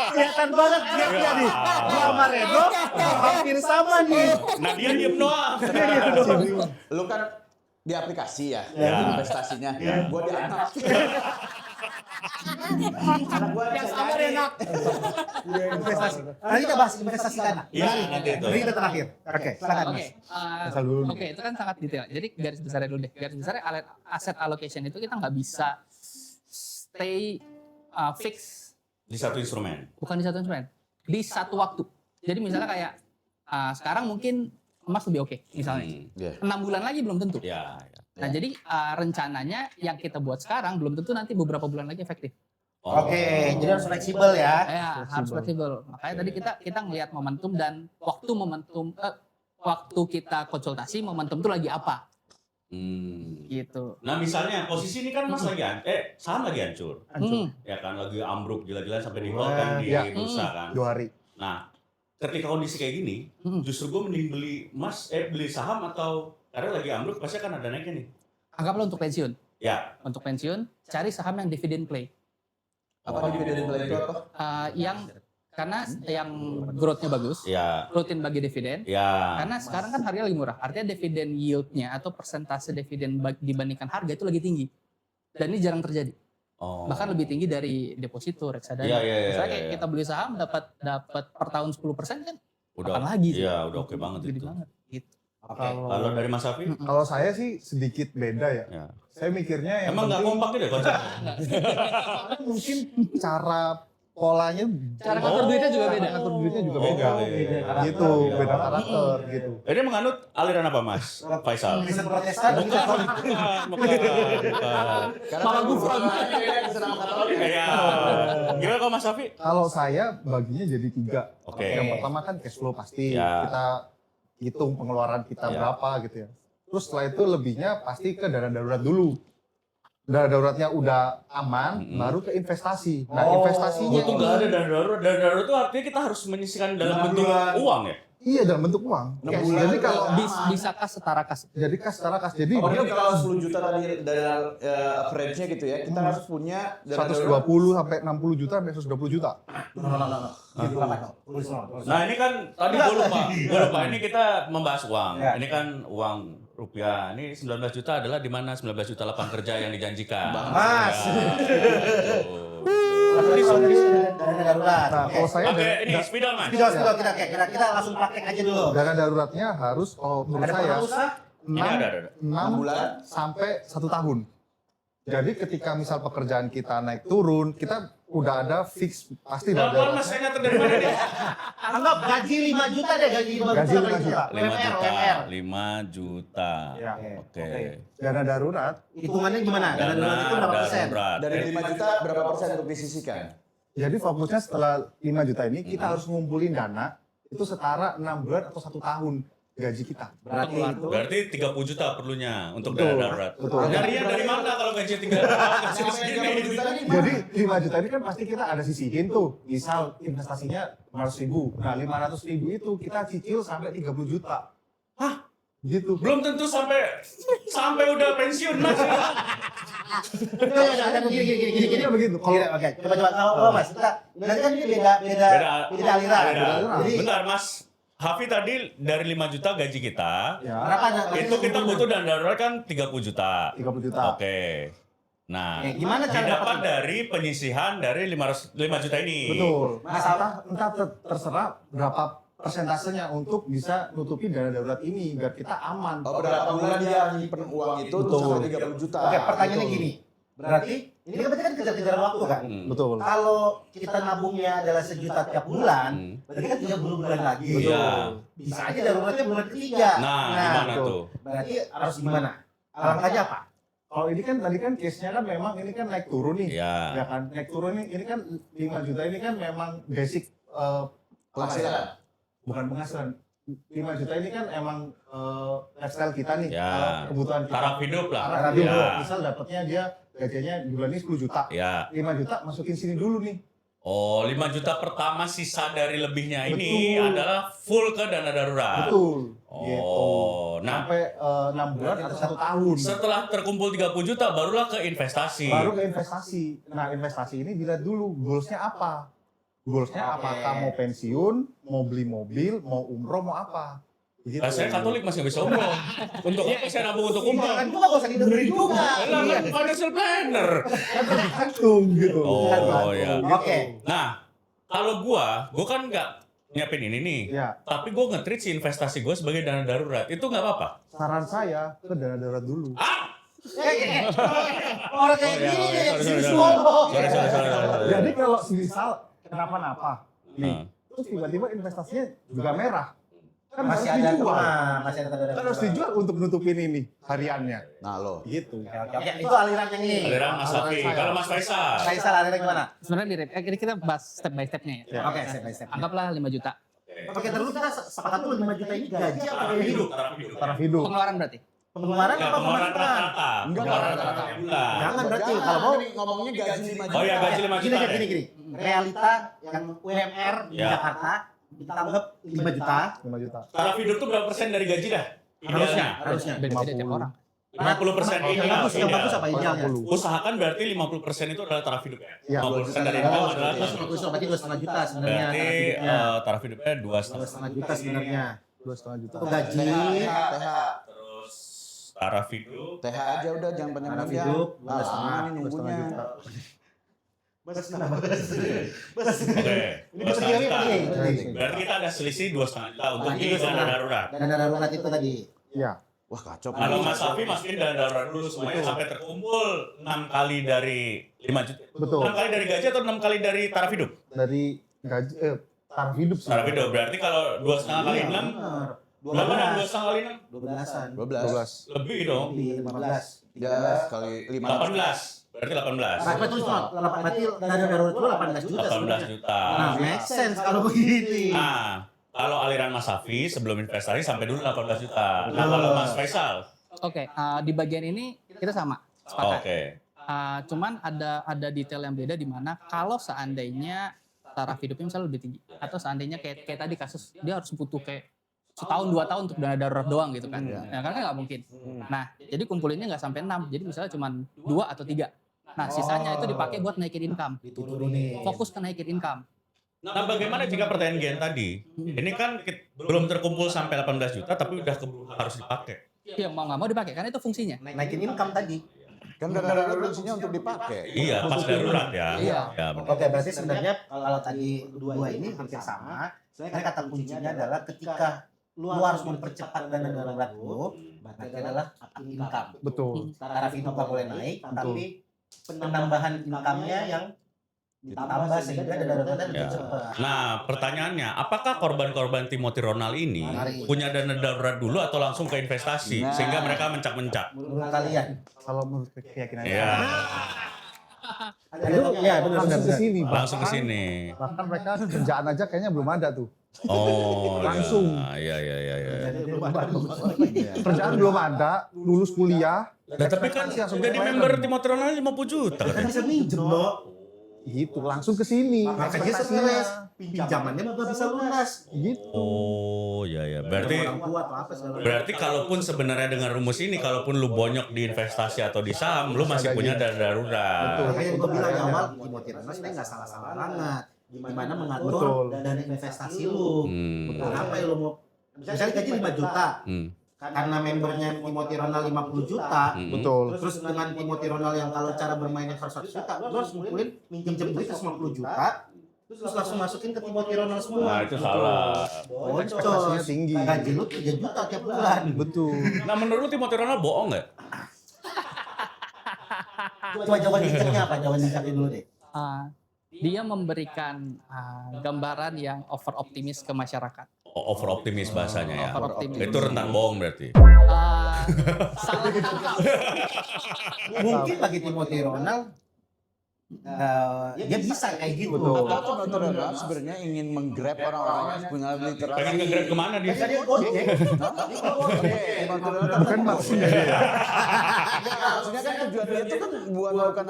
Kelihatan banget dia nih. Dia sama Reno hampir sama nih. Nah, dia diem doang. Lu kan di aplikasi ya, Ya. investasinya. Gua di anak. Anak gua Yang bisa sama nyanyi. Reno. Investasi. Nanti kita bahas investasi kan. Iya, nanti itu. Jadi kita terakhir. Oke, silakan Oke, Mas. Asal dulu nih. oke, itu kan sangat detail. Jadi garis besarnya dulu deh. Garis besarnya aset allocation itu kita nggak bisa stay fix, Di satu instrumen. bukan di satu instrumen, di satu waktu. Jadi misalnya kayak sekarang mungkin emas lebih oke, misalnya. Iya. 6 bulan lagi belum tentu. Ya. Nah, jadi rencananya yang kita buat sekarang belum tentu nanti beberapa bulan lagi efektif. Oke, jadi harus fleksibel ya. Ya, harus fleksibel. Makanya tadi kita ngelihat momentum dan waktu kita konsultasi momentum itu lagi apa gitu. Nah, misalnya posisi ini kan Mas lagi saham lagi hancur. Ya kan lagi ambruk gila-gilaan sampai di hold kan di Iya. bursa kan. 2 hari. Nah, ketika kondisi kayak gini, justru gue mending beli saham atau karena lagi ambruk pasti akan ada naiknya nih. Anggaplah untuk pensiun. Ya. Untuk pensiun, cari saham yang dividend play. Apa dividen play itu apa? Karena yang growth-nya bagus, Ya. rutin bagi dividen. Ya. Karena sekarang kan harganya lagi murah. Artinya dividen yield-nya atau persentase dividen dibandingkan harga itu lagi tinggi. Dan ini jarang terjadi. Oh. Bahkan lebih tinggi dari deposito, reksadana. Iya, Misalnya kayak iya. kita beli saham dapat per tahun 10% kan Udah. kapan lagi sih? Iya, udah oke banget Gede itu. banget. Gitu. Kalau dari Mas Safi? Kalau saya sih sedikit beda ya. Ya. Saya mikirnya yang Emang nggak penting kompak gitu ya konsepnya? mungkin cara polanya Cara ngatur duitnya juga beda. Ngatur duitnya juga Oh, beda. beda karakter. Gitu, beda karakter gitu. Ini menganut aliran apa Mas? Faisal? Kristen Protestan. Bukan. Malah Gufron. Senang Katolik. Iya. Gimana kalau Mas Safi? Kalau saya baginya jadi 3. Oke. Yang pertama kan cash flow pasti. Ya. Kita hitung pengeluaran kita Ya. berapa gitu ya. Terus setelah itu lebihnya pasti ke dana darurat dulu. Dana daruratnya udah aman, baru ke investasi. Nah, Oh. investasinya Itu nggak ada dana darurat. Dana darurat itu artinya kita harus menyisihkan dalam bentuk uang ya? iya dalam bentuk uang. 6 Cash. bulan Jadi kalau Bisa kas setara kas. jadi kas secara kas. Jadi Oh, berarti kalau 10 juta tadi dari average-nya gitu ya, kita harus punya dana darurat 120 sampai 60 juta sampai 120 juta. Nah ini kan tadi gue lupa. Ini kita membahas uang. Ya. Ini kan uang rupiah. Ini 19 juta adalah di mana 19 juta lapangan kerja yang dijanjikan. Mas. Betul. Dana darurat. Nah, kalau saya Oke, da- ini spidol Mas. Spidol kita langsung praktek aja dulu. dana daruratnya harus kalau menurut Ada saya pengusaha? Ini ada. 6 bulan. sampai 1 tahun. Jadi ketika misal pekerjaan kita naik turun, kita udah ada fix pasti Pelan-pelan dana Mas, saya nyatet dari mana nih? Anggap gaji 5 juta deh, gaji 5 Gaji juta. 5 juta. 5 juta. UMR. 5 juta. Ya. Oke. dana darurat. Hitungannya gimana? Dana darurat itu berapa persen? darurat. dari 5 juta berapa persen untuk disisihkan? Jadi fokusnya setelah 5 juta ini kita harus ngumpulin dana itu setara 6 bulan atau 1 tahun. gaji kita. Berarti itu Berarti 30 juta perlunya untuk Betul. dana darurat. Betul. Nyarinya dari mana kalau gaji 3 segini? Jadi 5 juta ini kan pasti kita ada sisihin tuh. Misal investasinya 500.000. Nah 500.000 itu kita cicil sampai 30 juta. Hah? Gitu. Belum tentu sampai udah pensiun Mas. gini. Begitu. Oke, coba kalau Mas, nanti kan ini beda aliran. Jadi Bentar Mas. Hafi tadi dari 5 juta gaji kita, Ya, berapa itu kita butuh dana darurat kan 30 juta. 30 juta. Oke. Nah, Oke, gimana cara didapat dapetin? dari penyisihan dari 5 juta ini. Betul. Masalah- Entah terserah berapa persentasenya untuk bisa nutupi dana darurat ini biar kita aman. Oh, berapa bulan dia nyimpen uang itu Betul. terus sampai 30 juta. Oke, pertanyaannya Betul. gini. Berarti ini kan berarti kan kejar-kejaran waktu kan? Betul. Kalau kita nabungnya adalah 1 juta tiap bulan, berarti kan 30 bulan lagi. Iya. Bisa aja daruratnya bulan ketiga. Nah, gimana betul. tuh? Berarti harus gimana? Alangkahnya apa? Kalau ini kan tadi kan case-nya kan memang ini kan naik turun nih. Ya. Ya kan naik turun ini kan 5 juta ini kan memang basic Penghasilan. bukan penghasilan. 5 juta ini kan emang lifestyle kita nih, Ya. kebutuhan kita. Taraf hidup lah. Taraf Ya. hidup. Misal dapatnya dia gajinya bulan ini 10 juta. Ya. 5 juta masukin sini dulu nih. Oh, 5 juta pertama sisa dari lebihnya ini Betul. adalah full ke dana darurat. Betul. Gitu. Oh, nah Sampai 6 bulan atau 1 tahun. setelah terkumpul 30 juta barulah ke investasi. Baru ke investasi. Nah, investasi ini dilihat dulu goalsnya apa. Goalsnya Oke. apakah mau pensiun, mau beli mobil, mau umroh, mau apa. Gitu. Nah, saya Katolik masih bisa umroh. Untuk apa saya nabung untuk umroh? Jangan juga gak usah didengerin juga. Lah kan financial planner. Tergantung gitu. Oh, ya. Oke. Nah, kalau gua kan nggak nyiapin ini nih. Ya, Tapi gua nge-treat si investasi gua sebagai dana darurat. Itu nggak apa-apa. saran saya ke dana darurat dulu. Ah, Orang kayak Oh, ya, gini sorry, nih, sorry, sini sorry. semua. sorry. Jadi kalau misal kenapa-napa, nih, Hmm. terus tiba-tiba investasinya juga merah, kan Masih harus ada dijual. masih ada tanda. Kan harus dijual untuk nutupin ini hariannya. Nah, lo. Gitu. Oke, itu aliran yang ini. Aliran Mas Safi. Aliran saya. Kalau Mas Faisal. Faisal aliran gimana? Sebenarnya mirip. Ini kita bahas step by stepnya ya. Ya. Oke, step by step. Anggaplah 5 juta. Oke, terus kita sepakat dulu 5 juta ini gaji apa Taraf biaya hidup, hidup? taraf hidup. Taraf hidup. Pengeluaran berarti. Pengeluaran Ya, apa pengeluaran pemasukan? rata-rata. Enggak, Pengeluaran rata-rata. rata-rata bulan. Jangan berarti kalau mau Ini ngomongnya gaji 5 juta. Oh ya, gaji 5 gini juta. aja, deh. gini. Realita yang UMR di Ya. Jakarta kita anggap 5 juta. 5 juta. Taraf hidup tuh berapa persen dari gaji dah? Idealnya. Harusnya. Beda-beda tiap 50. orang. 50% Yang ideal. bagus, yang bagus apa idealnya? 50. Usahakan berarti 50% itu adalah taraf hidup ya. Ya. 50% dari Oh, income adalah terus berarti 2,5 juta sebenarnya. berarti taraf hidupnya 2,5. 2,5 juta sebenarnya. 2,5 juta. Itu gaji, TH. Terus taraf hidup. TH aja udah jangan taraf panjang-panjang. hidup, Ah, lama nih 2,5 nunggunya. juta. Bas kenapa bas? Bas. Oke. Ini penting, ini penting, penting. Berarti kita ada selisih 2,5 juta untuk Ah, ini itu dana setengah. darurat. Dana darurat itu tadi. Iya. Wah, kacau. Kalau Mas Safi masukin dana darurat dulu semuanya sampai terkumpul 6 kali dari 5 juta. Betul. 6 kali dari gaji atau 6 kali dari taraf hidup? Dari gaji taraf hidup sih. Taraf hidup. Berarti kalau 2,5 kali 6 Benar. berapa dong 12. 2,5 kali 6? 12-an. 12. 12. Lebih dong. Lebih 15. 3 kali 5. 18. Berarti 18. Nah, betul semua. Berarti dana darurat itu 18 juta 18 sebenarnya. juta. Nah, make sense kalau begini. Nah, kalau aliran Mas Safi sebelum investasi sampai dulu 18 juta. Nah, Betul. kalau Mas Faisal. Oke, di bagian ini kita sama. Sepakat. Oke. Cuman ada detail yang beda di mana kalau seandainya taraf hidupnya misalnya lebih tinggi atau seandainya kayak tadi kasus dia harus butuh kayak setahun 2 tahun untuk dana darurat doang gitu kan. Iya. Nah, karena nggak mungkin. Nah, jadi kumpulinnya nggak sampai 6. Jadi misalnya cuma 2 atau 3. Nah, sisanya itu dipakai buat naikin income. Diturunin. Fokus ke naikin income. Nah, bagaimana jika pertanyaan Gen tadi? Ini kan belum terkumpul sampai 18 juta tapi udah harus dipakai. Ya mau nggak mau dipakai karena itu fungsinya. Naikin income tadi. Kan dana darurat fungsinya untuk dipakai. Iya, pas darurat ya. Iya. Ya, benar. Oke, berarti sebenarnya kalau tadi dua ini hampir sama. Sebenarnya kata kuncinya adalah ketika lu harus mempercepat dana darurat lu, berarti adalah income. Betul. Taraf hidup nggak boleh naik, tapi penambahan income-nya yang ditambah sehingga dana daruratnya lebih Ya. cepat. Nah, pertanyaannya, apakah korban-korban Timothy Ronald ini Mari. punya dana darurat dulu atau langsung ke investasi Nah. sehingga mereka mencak-mencak? Menurut kalian? Kalau menurut keyakinan Ya. Itu ya benar langsung ke sini. Langsung ke sini. Bahkan mereka kerjaan aja kayaknya belum ada tuh. Oh, Langsung. Iya. Kerjaan belum ada, lulus kuliah. Nah, tapi kan langsung jadi kemarin. member Timothy Ronaldo 50 juta. Kan bisa minjem, Dok. Gitu, langsung ke sini. Makanya stres. Pinjamannya nggak bisa lunas. Gitu. Oh, iya. Berarti Orang tua atau apa segala macam. Berarti kalaupun sebenarnya dengan rumus ini, kalaupun lu bonyok di investasi atau di saham, lu masih punya dana darurat. Makanya gue bilang di awal, Timothy Ronaldo sebenarnya nggak salah-salah banget. Gimana mengatur Betul. dana investasi lu. Hmm. Kenapa ya lu mau, misalnya gaji 5 juta, Hmm. karena membernya Timothy Ronaldo 50 juta, Hmm. Betul. terus dengan Timothy Ronaldo yang kalau cara bermainnya 100 juta, lu harus ngumpulin minjem duit 50 juta, terus langsung masukin ke Timothy Ronaldo semua. Nah, itu salah. Ekspektasinya Boncos. tinggi. Gaji lu 3 juta tiap bulan. Betul. Nah, menurut lu Timothy Ronaldo bohong nggak? Coba jawaban bijaknya apa? Jawaban bijaknya dulu deh. Dia memberikan gambaran yang over optimis ke masyarakat. Over optimis bahasanya ya. Over optimis. Itu rentan bohong berarti. Salah. Mungkin bagi Timothy Ronaldo dia bisa kayak gitu. Betul. Atau Timothy Ronaldo sebenarnya ingin menggrab orang-orang yang punya literasi. Pengen nge-grab kemana dia? Dia gojek. Timothy Ronaldo Bukan maksudnya dia. maksudnya kan tujuan dia itu kan buat melakukan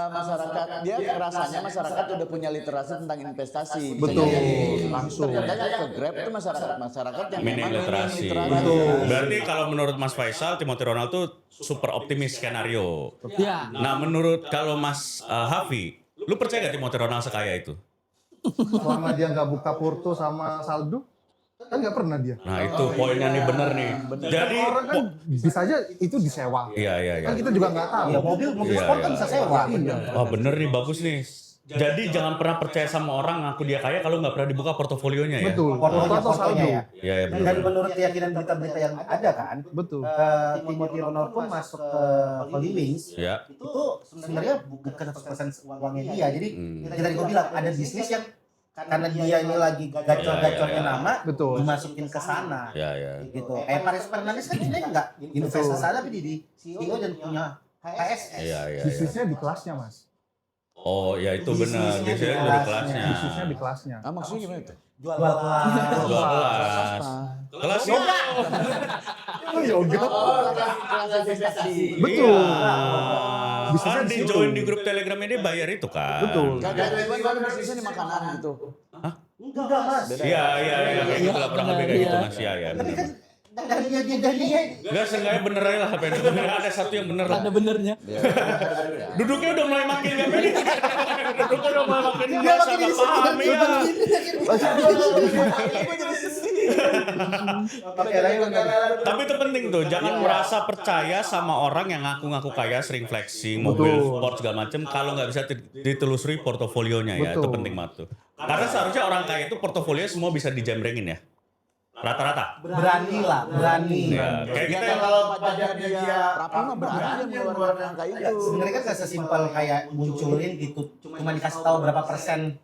masyarakat. Dia rasanya masyarakat udah punya literasi tentang investasi. Bisa Betul. jadi. Langsung. Ternyata yang ke Grab itu masyarakat yang Minim memang literasi. Betul. Berarti kalau menurut Mas Faisal, Timothy Ronaldo tuh super optimis skenario. Ya, Nah, menurut kalau Mas Hafi, lu percaya gak Timothy Ronaldo sekaya itu? Selama dia nggak buka Porto sama saldo, kan nggak pernah dia. Nah, itu poinnya nih bener nih. Jadi, Orang kan bisa aja itu disewa. iya. Kan kita juga nggak tahu. Ya mobil Iya, sport kan iya. bisa sewa. Wah, bener nih, bagus nih. Jadi jangan pernah percaya sama orang ngaku dia kaya kalau nggak pernah dibuka portofolionya ya. Betul. Porto atau saldo. ya. Iya, ya, bener. Dan menurut keyakinan berita-berita yang ada kan, Betul. Timothy Ronaldo pun masuk ke Holy Wings Ya. itu sebenarnya bukan 100% uangnya dia. Jadi Hmm. tadi gue bilang ada bisnis yang karena dia ini lagi gacor-gacornya Ya. nama, Betul. dimasukin ke sana. Ya. Gitu. Paris Fernandes kan sebenarnya nggak investasi sana tapi di CEO dan punya KSS. Iya. Bisnisnya di kelasnya, Mas. Oh, ya itu benar. Bisnisnya Biasanya di dari kelasnya. kelasnya. Bisnisnya di kelasnya. Ah, maksudnya gimana itu? Jual kelas. Jual kelas. Kelas yoga. Oh, yoga. Kelas investasi. Betul. Bisa Bisnisnya kan di di situ. join di grup Telegramnya dia bayar itu kan. Betul. Kagak ada bisnisnya di makanan gitu. Enggak, Mas. Iya, kayak gitu lah kurang lebih kayak gitu Mas. Iya. Tapi kan bener. dia Enggak, seenggaknya bener aja lah. Ada satu yang bener lah. ada benernya. Duduknya udah mulai makin gak pede. Duduknya udah mulai makin biasa gak paham ya. Tapi itu penting tuh, jangan merasa percaya sama orang yang ngaku-ngaku kaya, sering flexing, mobil Betul. sport segala macem, kalau nggak bisa ditelusuri portofolionya ya, itu Betul. penting banget tuh. Karena seharusnya orang kaya itu portofolio semua bisa dijembrengin ya, rata-rata. berani. Ya, kayak kita yang kalau pajaknya dia rapi mah berani dia mengeluarkan angka itu. Sebenarnya kan nggak sesimpel kayak munculin gitu, cuma dikasih tahu berapa persen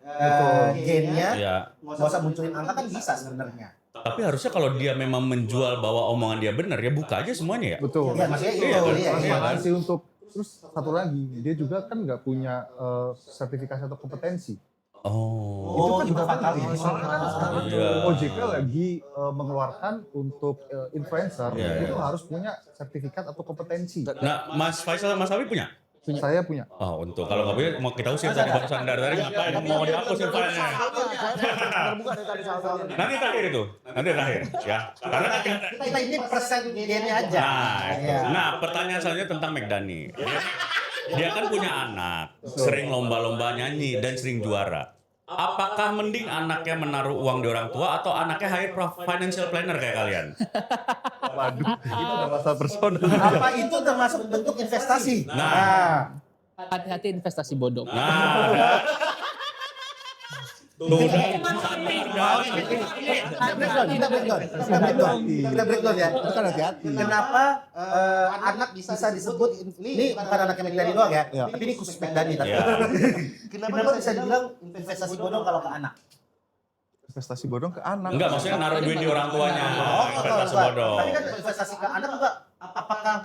gainnya, ya. nggak usah munculin angka kan bisa sebenarnya. Tapi harusnya kalau dia memang menjual bahwa omongan dia benar, ya buka aja semuanya ya. Betul. Ya maksudnya itu, Iya, iya. Transparansi untuk terus satu lagi, dia juga kan nggak punya sertifikasi atau kompetensi. Oh. Itu kan fatal ya. Soalnya kan sekarang Iya. OJK lagi mengeluarkan untuk influencer Iya, itu iya. harus punya sertifikat atau kompetensi. Nah, Mas Faisal sama Mas Abi punya? Saya punya. Oh, untuk kalau nggak punya mau kita usir tadi barusan dari ngapain mau dihapus filenya. Terbuka dari tadi soal Nanti terakhir itu, nanti terakhir ya. Karena Kita ini persen gainnya aja. Iya. nah pertanyaan selanjutnya tentang McDani. Dia kan punya anak, sering lomba-lomba nyanyi dan sering juara. Apakah mending anaknya menaruh uang di orang tua atau anaknya hire financial planner kayak kalian? Waduh, itu udah masalah personal. Apa itu termasuk bentuk investasi? Nah. Hati-hati investasi bodong. Nah, tuh udah Kita breakdown ya. Itu kan hati-hati. Kenapa anak bisa disebut ini bukan anaknya McDani doang ya, Ya. tapi ini khusus McDani tapi. Ya. Kenapa bisa dibilang investasi bodong kalau ke anak? Investasi bodong ke anak. enggak maksudnya naruh duit di orang tuanya. Investasi bodong. Tapi kan investasi ke anak juga apakah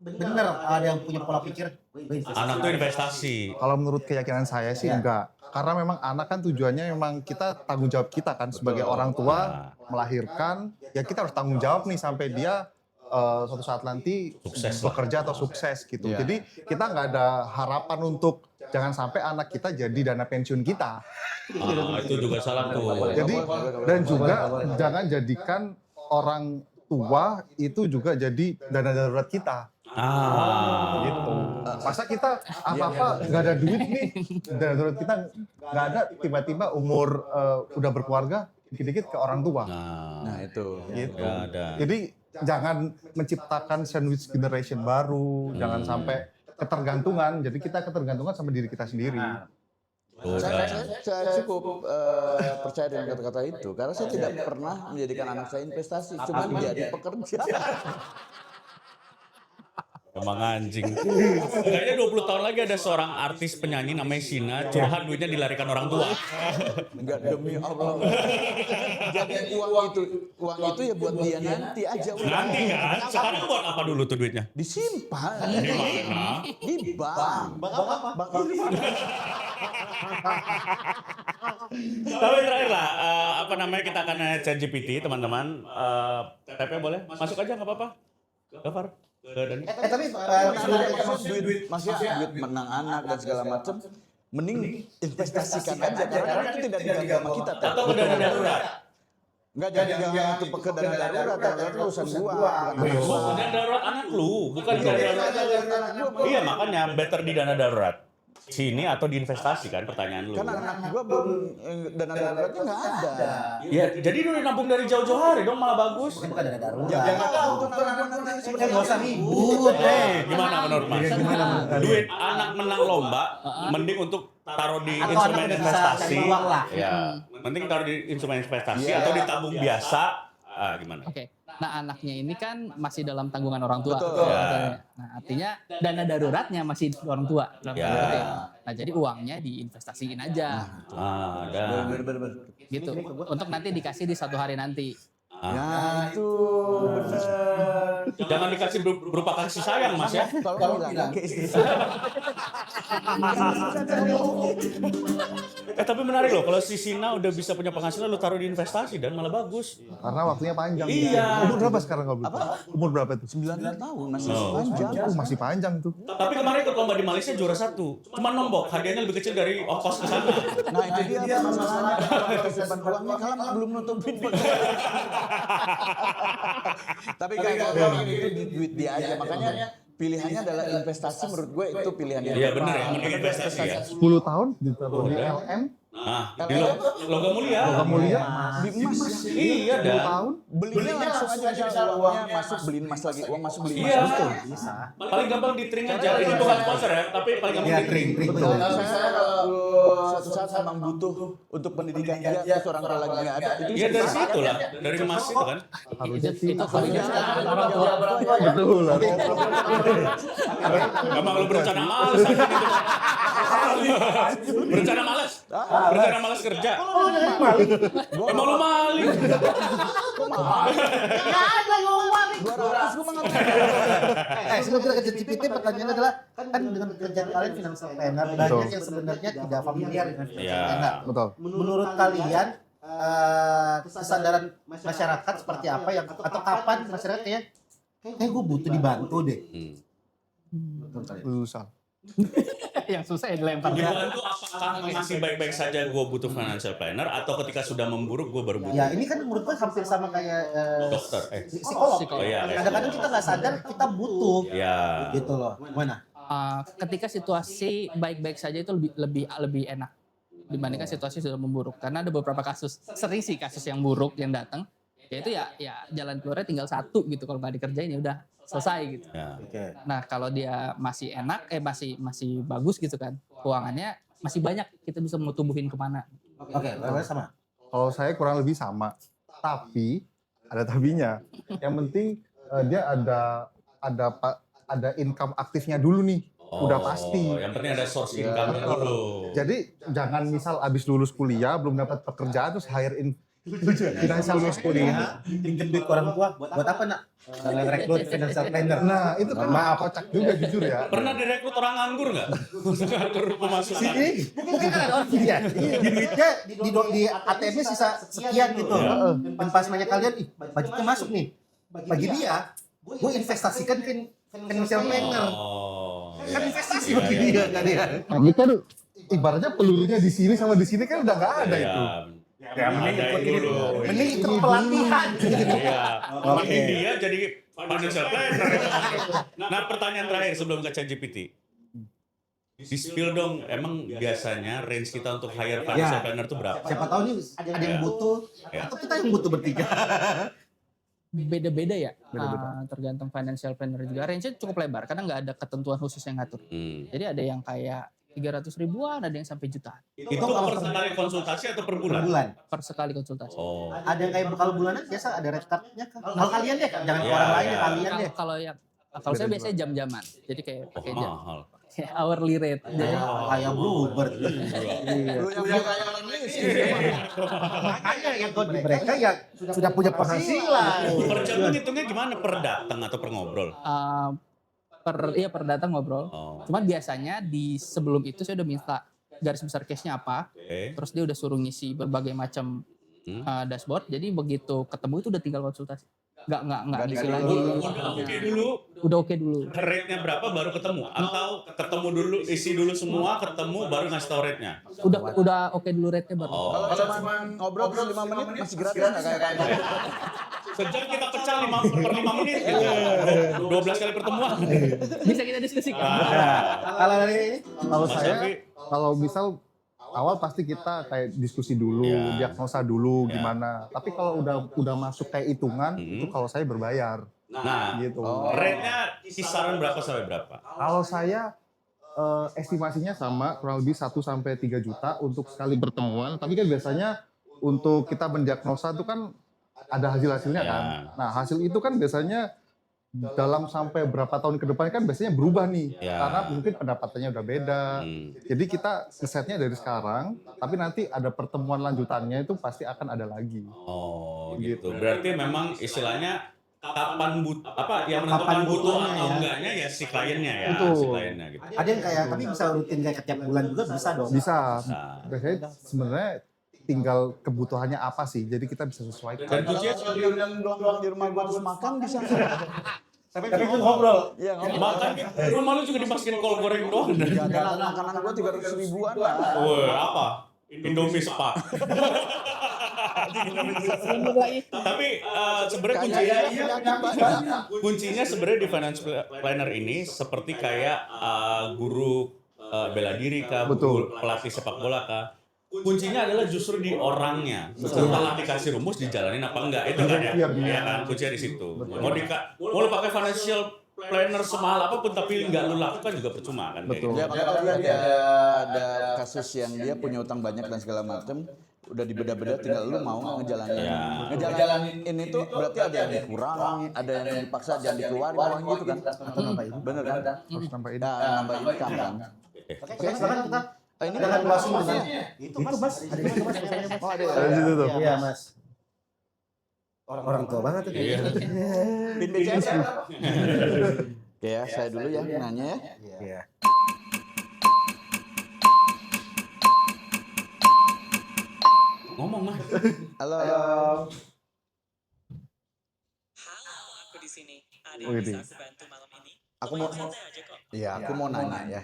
bener ada yang punya pola pikir Anak tuh investasi. Kalau menurut keyakinan saya sih Iya. enggak. Karena memang anak kan tujuannya memang kita tanggung jawab kita kan sebagai orang tua melahirkan, ya kita harus tanggung jawab nih sampai dia suatu saat nanti Sukses lah. bekerja atau sukses gitu. Iya. Jadi kita nggak ada harapan untuk jangan sampai anak kita jadi dana pensiun kita. Itu juga salah tuh. Jadi dan juga jangan jadikan orang tua itu juga jadi dana darurat kita. Gitu. Masa kita apa-apa nggak ada duit nih, dana darurat kita nggak ada, tiba-tiba umur udah berkeluarga, dikit-dikit ke orang tua. Nah itu. Gitu. Ya ada. Jadi jangan menciptakan sandwich generation baru, jangan sampai ketergantungan. Jadi kita ketergantungan sama diri kita sendiri. Saya cukup percaya dengan kata-kata itu karena saya tidak pernah menjadikan anak saya investasi, cuma menjadi pekerja. Emang anjing. Kayaknya 20 tahun lagi ada seorang artis penyanyi namanya Sina, curhat duitnya dilarikan orang tua. Enggak, demi Allah. Jadi uang itu ya buat dia nanti aja. udah. Nanti kan, sekarang buat apa dulu tuh duitnya? Disimpan Di mana? di bank. Bank Irfan. Tapi terakhir lah, apa namanya kita akan nanya ChatGPT teman-teman. Pepe boleh? Masuk aja nggak apa-apa. Gafar. Ke Dani. tapi Maksudnya duit menang anak dan segala macam, mending investasikan aja karena itu tidak diganggu sama kita. Atau ke dana darurat. Enggak jadi jangan itu ke dana darurat, dana darurat urusan gua. bukan anak gua. Dana darurat anak lu, bukan dana darurat. Iya makanya better di dana darurat. Sini atau diinvestasi kan pertanyaan lu. Karena anak gua belum dana daruratnya nggak ada. Ya, jadi lu nabung dari jauh-jauh hari dong malah bagus. bukan dana darurat. Jangan tahu tuh anak gua nanti seperti Nggak usah ribut. Gimana menurut Mas? Duit anak menang lomba, mending untuk taruh di Atau instrumen anak udah bisa investasi. cari uang lah. Ya, mending taruh di instrumen investasi Iya. atau ditabung biasa. Gimana? Oke. Nah, anaknya ini kan masih dalam tanggungan orang tua. Betul. Ya. Nah, artinya dana daruratnya masih orang tua. Dalam Ya. tanda kutip. Nah, jadi uangnya diinvestasiin aja. Dan bener. Gitu. Untuk nanti dikasih di satu hari nanti. Ya itu bener. jangan dikasih berupa kasih sayang Mas ya. Kalau bilang ke istri saya. Tapi menarik loh kalau si Sina udah bisa punya penghasilan lu taruh di investasi dan malah bagus. Karena waktunya panjang. Iya. Umur berapa sekarang kalau belum? Umur berapa itu? 9 tahun masih Oh. panjang. Masih panjang tuh. Tapi kemarin ikut lomba di Malaysia juara 1. Cuma nombok, hadiahnya lebih kecil dari ongkos ke sana. Nah itu dia masalahnya kalau simpan uangnya kalau belum nutupin. Tapi kayak itu duit dia aja makanya pilihannya adalah investasi menurut gue itu pilihan yang Iya tepat. bener ya, mending investasi ya. 10 tahun ditaruh di LM, Nah, di logam mulia. logam mulia, Di emas. Iya 10 dah. tahun. Belinya langsung aja misal uangnya masuk beliin emas lagi, uang masuk beliin Iya. emas. Betul. Bisa. Paling gampang di tring aja. Ini bukan sponsor ya, tapi paling gampang Iya, di tring. Betul. Saya kalau suatu saat memang butuh untuk pendidikan dia, terus orang tua lagi nggak ada, itu Iya bisa dari situ lah, dari emas itu kan. Itu harusnya orang tua. Betul lah. Gampang lu berencana malas aja gitu. Berencana malas. Berencana malas kerja. Emang lu maling. Nggak ada ngomong. 200 gue mah nggak Sebelum kita ke ChatGPT, pertanyaannya adalah kan dengan pekerjaan kalian financial planner banyak yang sebenarnya tidak familiar dengan financial Iya. planner. Betul. Menurut kalian kesadaran masyarakat seperti apa yang atau kapan masyarakat kayak gue butuh dibantu deh. Lulusan. yang susah ya dilempar. Dibantu apakah masih baik-baik saja gue butuh financial planner atau ketika sudah memburuk gue baru butuh Ya ini kan menurut gue hampir sama kayak dokter. psikolog. Oh, iya, iya. Kadang-kadang kita nggak sadar kita butuh Ya. gitu loh. Mana? Ketika situasi baik-baik saja itu lebih enak dibandingkan situasi sudah memburuk, karena ada beberapa kasus, sering sih kasus yang buruk yang datang, yaitu ya jalan keluarnya tinggal satu gitu, kalau nggak dikerjain ya udah selesai gitu. Ya. Oke. Nah kalau dia masih enak, masih bagus gitu kan, keuangannya masih banyak, kita bisa mau tumbuhin kemana. Oke, sama. Kalau saya kurang lebih sama, tapi ada tapinya. Yang penting dia ada income aktifnya dulu nih, udah pasti. Yang penting ada source income dulu. Jadi jangan misal abis lulus kuliah belum dapat pekerjaan terus Financial lulus kuliah. Pinjem duit ke orang tua buat apa nak? Rekrut financial planner. Nah, itu kan kocak juga jujur ya. Pernah direkrut orang nganggur nggak? Ngatur pemasukan. Mungkin kan ada orang gini ya. Di duitnya di ATM-nya sisa sekian gitu. Dan pas nanya kalian, ih budgetnya masuk nih. Bagi dia, gue investasikan ke financial planner. Kan investasi bagi dia kan dia. Tapi kan ibaratnya pelurunya di sini sama di sini kan udah nggak ada itu. Ya, mending ikut ini dulu. mending ikut pelatihan. Iya. Oke. Makin dia jadi financial planner. Nah, pertanyaan terakhir sebelum ke ChatGPT. Di spill dong, emang biasanya range kita untuk hire financial planner itu berapa? Siapa tahu nih ada yang butuh atau kita yang butuh bertiga. Beda-beda ya. Beda-beda. Tergantung financial planner juga. Range-nya cukup lebar karena nggak ada ketentuan khusus yang ngatur. Jadi ada yang kayak 300 ribuan, ada yang sampai jutaan Itu per sekali konsultasi atau per bulan? Bulan. per sekali konsultasi. Oh. Ada yang kayak kalau bulanan biasa ada rate card-nya kan. Kalau kalian deh, jangan ke orang lain ya kalian deh. Kalau saya biasanya jam-jaman. Jadi kayak Oh, pakai jam. mahal. Kayak hourly rate. Jadi Kayak Bluebird. Lu yang kayak orang miskin. Makanya yang mereka yang sudah punya penghasilan. Per jam itu ngitungnya gimana? Per datang atau per ngobrol? per datang ngobrol. Oh. Cuman biasanya di sebelum itu saya udah minta garis besar case-nya apa. Oke. Terus dia udah suruh ngisi berbagai macam dashboard. Jadi begitu ketemu itu udah tinggal konsultasi. Nggak ngisi lagi. Udah oke dulu. Udah oke dulu. Rate-nya berapa baru ketemu? Atau ketemu dulu, isi dulu semua, ketemu baru ngasih tau rate-nya? Udah oke dulu rate-nya baru. Oh. Kalau cuma ngobrol terus 5 menit masih gratis nggak kayak Sejak kita pecah 5 menit gitu. 12 kali pertemuan. Bisa kita diskusikan. Kalau dari Kalau Mas saya, Yofi? kalau misal awal pasti kita kayak diskusi dulu, Ya. diagnosa dulu Ya. gimana. Tapi kalau udah masuk kayak hitungan, itu kalau saya berbayar Nah, gitu. rate-nya kisaran berapa sampai berapa? Kalau saya estimasinya sama kurang lebih 1 sampai 3 juta untuk sekali pertemuan. Tapi kan biasanya untuk kita mendiagnosa itu kan ada hasil-hasilnya Ya. kan. Nah, hasil itu kan biasanya dalam sampai berapa tahun ke depan kan biasanya berubah nih. Ya. Karena mungkin pendapatannya udah beda. Jadi kita risetnya dari sekarang, tapi nanti ada pertemuan lanjutannya itu pasti akan ada lagi. Oh, gitu. Berarti memang istilahnya kapan yang menentukan Kapan butuh butuhnya atau ya. enggaknya ya si kliennya ya, Betul. si kliennya gitu. ada yang kayak tapi bisa rutin kayak setiap bulan juga bisa dong. Bisa. Nah. Biasanya sebenarnya tinggal kebutuhannya apa sih. Jadi kita bisa sesuaikan. Dan kuncinya kalau diundang doang di rumah gua terus makan bisa. Tapi itu ngobrol. Iya ngobrol. makan rumah lu juga dimasukin kol goreng doang. Jajanan makanan gua 300 ribuan lah. Woi, apa? Indomie sepak. Tapi sebenarnya kuncinya sebenarnya di finance planner ini seperti kayak guru bela diri kah, Betul. guru pelatih sepak bola kah. Kuncinya adalah justru di orangnya. Setelah dikasih rumus dijalanin apa enggak itu kan ya. Iya, Iya kan, kuncinya di situ. Mau lu pakai financial planner semahal apapun tapi nggak lu lakukan juga percuma kan. kayak Betul. gitu. Ya makanya kalau tadi ada kasus yang dia punya utang banyak dan segala macam, udah dibeda-beda tinggal lu mau nggak ngejalanin. Ya. Ngejalanin ini tuh berarti ada yang dikurangi, ada yang dipaksa jangan dikeluarin orang gitu kan. Bener kan? Harus sampai ini. Nah, nambah income kan. Oke, silakan kita. Ini Dengan kan closing masnya. itu Mas. Ada di Mas. Oh, ada Ada di ya. situ tuh. Iya, Mas. Orang tua banget tuh. Iya. Pin BCA berapa? Oke ya, saya dulu ya nanya ya. Iya. Ngomong mah. Halo. Halo, aku di sini. Ada Oh, yang gitu. bisa aku bantu malam ini? Aku mau Santai aja kok. Iya, aku mau nanya ya.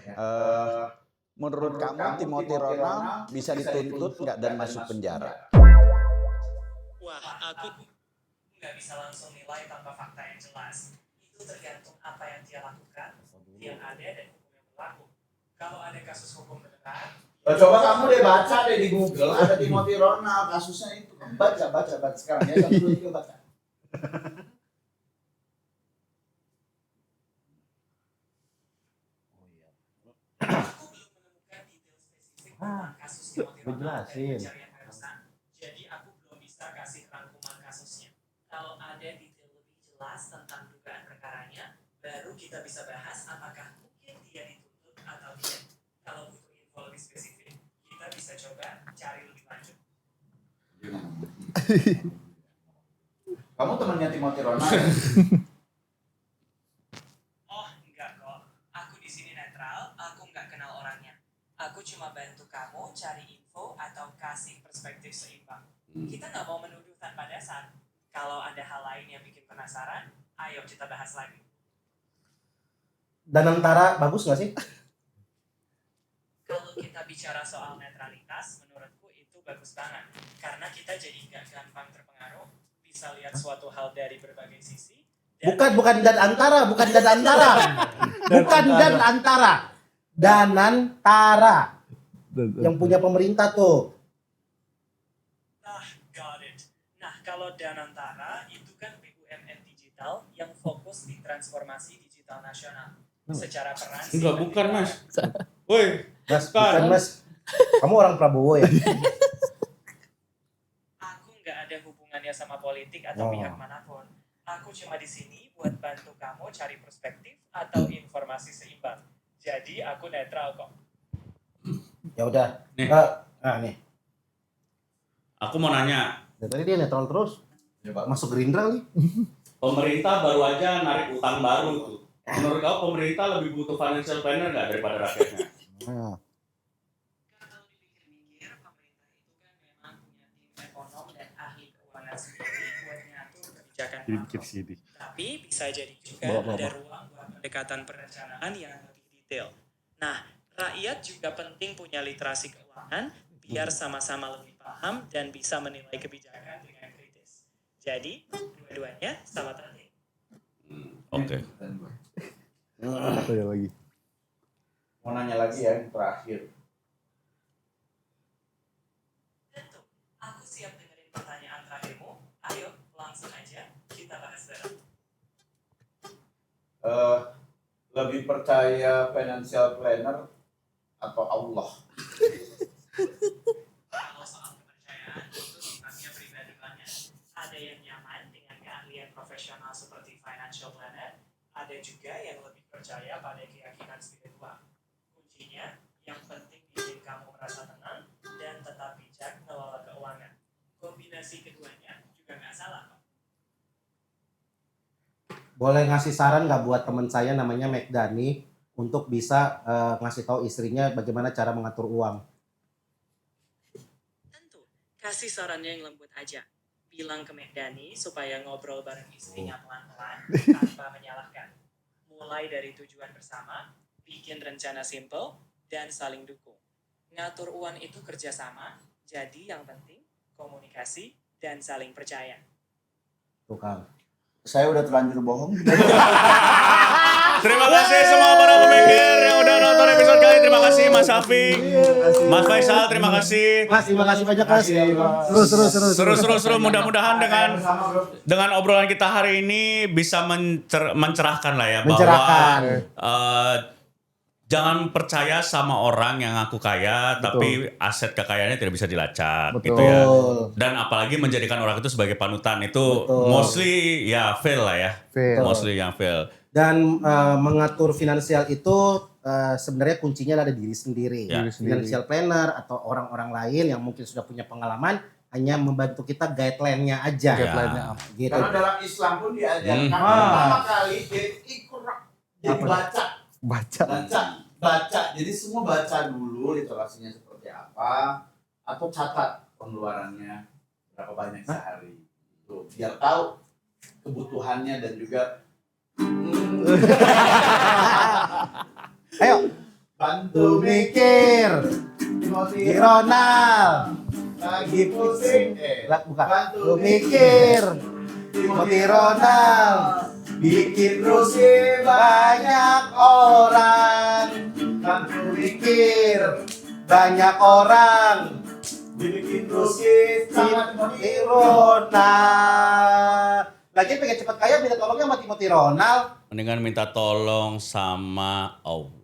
Menurut kamu Timothy Ronald bisa dituntut nggak dan masuk penjara? Wah, aku nggak bisa langsung nilai tanpa fakta yang jelas. Itu tergantung apa yang dia lakukan, yang ada dan hukum yang berlaku. Kalau ada kasus hukum beneran, Coba kamu deh baca deh di Google ada Timothy Ronald kasusnya itu. Baca sekarang ya 1 2 3 baca. aku belum menemukan detail spesifik tentang kasus Timothy Ronald dan Dijelasin. pencarian Harrison. Jadi aku belum bisa kasih rangkuman kasusnya. Kalau ada detail lebih jelas tentang dugaan perkaranya, baru kita bisa bahas apakah mungkin dia dituntut atau tidak. Kalau butuh info lebih spesifik, kita bisa coba cari lebih lanjut. Kamu temannya Timothy Ronald ya? Oh, enggak kok. Aku di sini netral, aku nggak kenal orangnya. Aku cuma bantu kamu cari info atau kasih perspektif seimbang. Kita nggak mau menuduh tanpa dasar. Kalau ada hal lain yang bikin penasaran, ayo kita bahas lagi. Danantara bagus nggak sih? Kalau kita bicara soal netralitas, menurutku itu bagus banget. Karena kita jadi nggak gampang terpengaruh, bisa lihat suatu hal dari berbagai sisi. Bukan dan antara. Bukan dan antara. Danantara. Yang punya pemerintah tuh. Got it. Nah, kalau Danantara itu kan BUMN digital yang fokus di transformasi digital nasional. Secara peran sih Enggak, bukan penting Mas. banget. Woi, Mas, Bukan. bukan Mas. Kamu orang Prabowo ya? Aku nggak ada hubungannya sama politik atau Oh. pihak manapun. Aku cuma di sini buat bantu kamu cari perspektif atau informasi seimbang. Jadi aku netral kok. Ya udah. Nih. Nih. aku mau nanya. Dari tadi dia netral terus. Masuk Gerindra nih. Pemerintah baru aja narik utang baru tuh. Menurut kau pemerintah lebih butuh financial planner nggak daripada rakyatnya? Nah, Kalau dipikir-pikir, pemerintah itu kan memang punya tim ekonom dan ahli keuangan sendiri buat ngatur kebijakan makro. Tapi bisa jadi juga ada ruang buat pendekatan perencanaan yang lebih detail. Nah, rakyat juga penting punya literasi keuangan biar sama-sama lebih paham dan bisa menilai kebijakan dengan kritis. Jadi, dua-duanya sama penting. Oke. Saya lagi. Mau nanya lagi ya yang terakhir. Tentu, aku siap dengerin pertanyaan terakhirmu. Ayo, langsung aja kita bahas bareng. Lebih percaya financial planner atau Allah? Kalau soal kepercayaan, itu sifatnya pribadi banget. Ada yang nyaman dengan keahlian profesional seperti financial planner, ada juga yang lebih percaya pada keyakinan spiritual. Kuncinya, yang penting bikin kamu merasa tenang dan tetap bijak ngelola keuangan. Kombinasi keduanya juga nggak salah kok. boleh ngasih saran nggak buat teman saya namanya McDani untuk bisa ngasih tahu istrinya bagaimana cara mengatur uang? Tentu, kasih sarannya yang lembut aja. Bilang ke McDani supaya ngobrol bareng istrinya pelan-pelan tanpa menyalahkan. Mulai dari tujuan bersama, bikin rencana simple, dan saling dukung. Ngatur uang itu kerjasama, jadi yang penting komunikasi dan saling percaya. Tuh Kang. Saya udah terlanjur bohong. Terima kasih semua para pemikir yang udah nonton episode kali. Terima kasih Mas Syafiq, Mas Faisal, terima kasih. Mas, terima kasih banyak Mas. Seru. Mudah-mudahan dengan obrolan kita hari ini bisa mencerahkan lah ya, Mencerahkan. bahwa jangan percaya sama orang yang ngaku kaya, tapi aset kekayaannya tidak bisa dilacak, gitu ya. Dan apalagi menjadikan orang itu sebagai panutan itu mostly ya fail lah ya. Mostly yang fail. Dan mengatur finansial itu sebenarnya kuncinya ada di diri sendiri. Ya. Financial planner atau orang-orang lain yang mungkin sudah punya pengalaman hanya membantu kita guideline-nya aja. Guideline-nya apa? Gitu. Karena dalam Islam pun diajarkan Hmm. pertama kali ikra. Jadi Baca. baca. Jadi semua baca dulu literasinya seperti apa atau catat pengeluarannya berapa banyak sehari. Tuh, biar tahu kebutuhannya dan juga Ayo, bantu mikir. Timothy Ronald. lagi pusing. Bukan. Bantu Lu mikir. Timothy Ronald. bikin rusuh Banyak orang. bantu Mikir. Banyak orang. bikin rusuh sama Timothy Ronald. Lagi pengen cepat kaya minta tolongnya sama Timothy Ronald. Mendingan minta tolong sama Allah.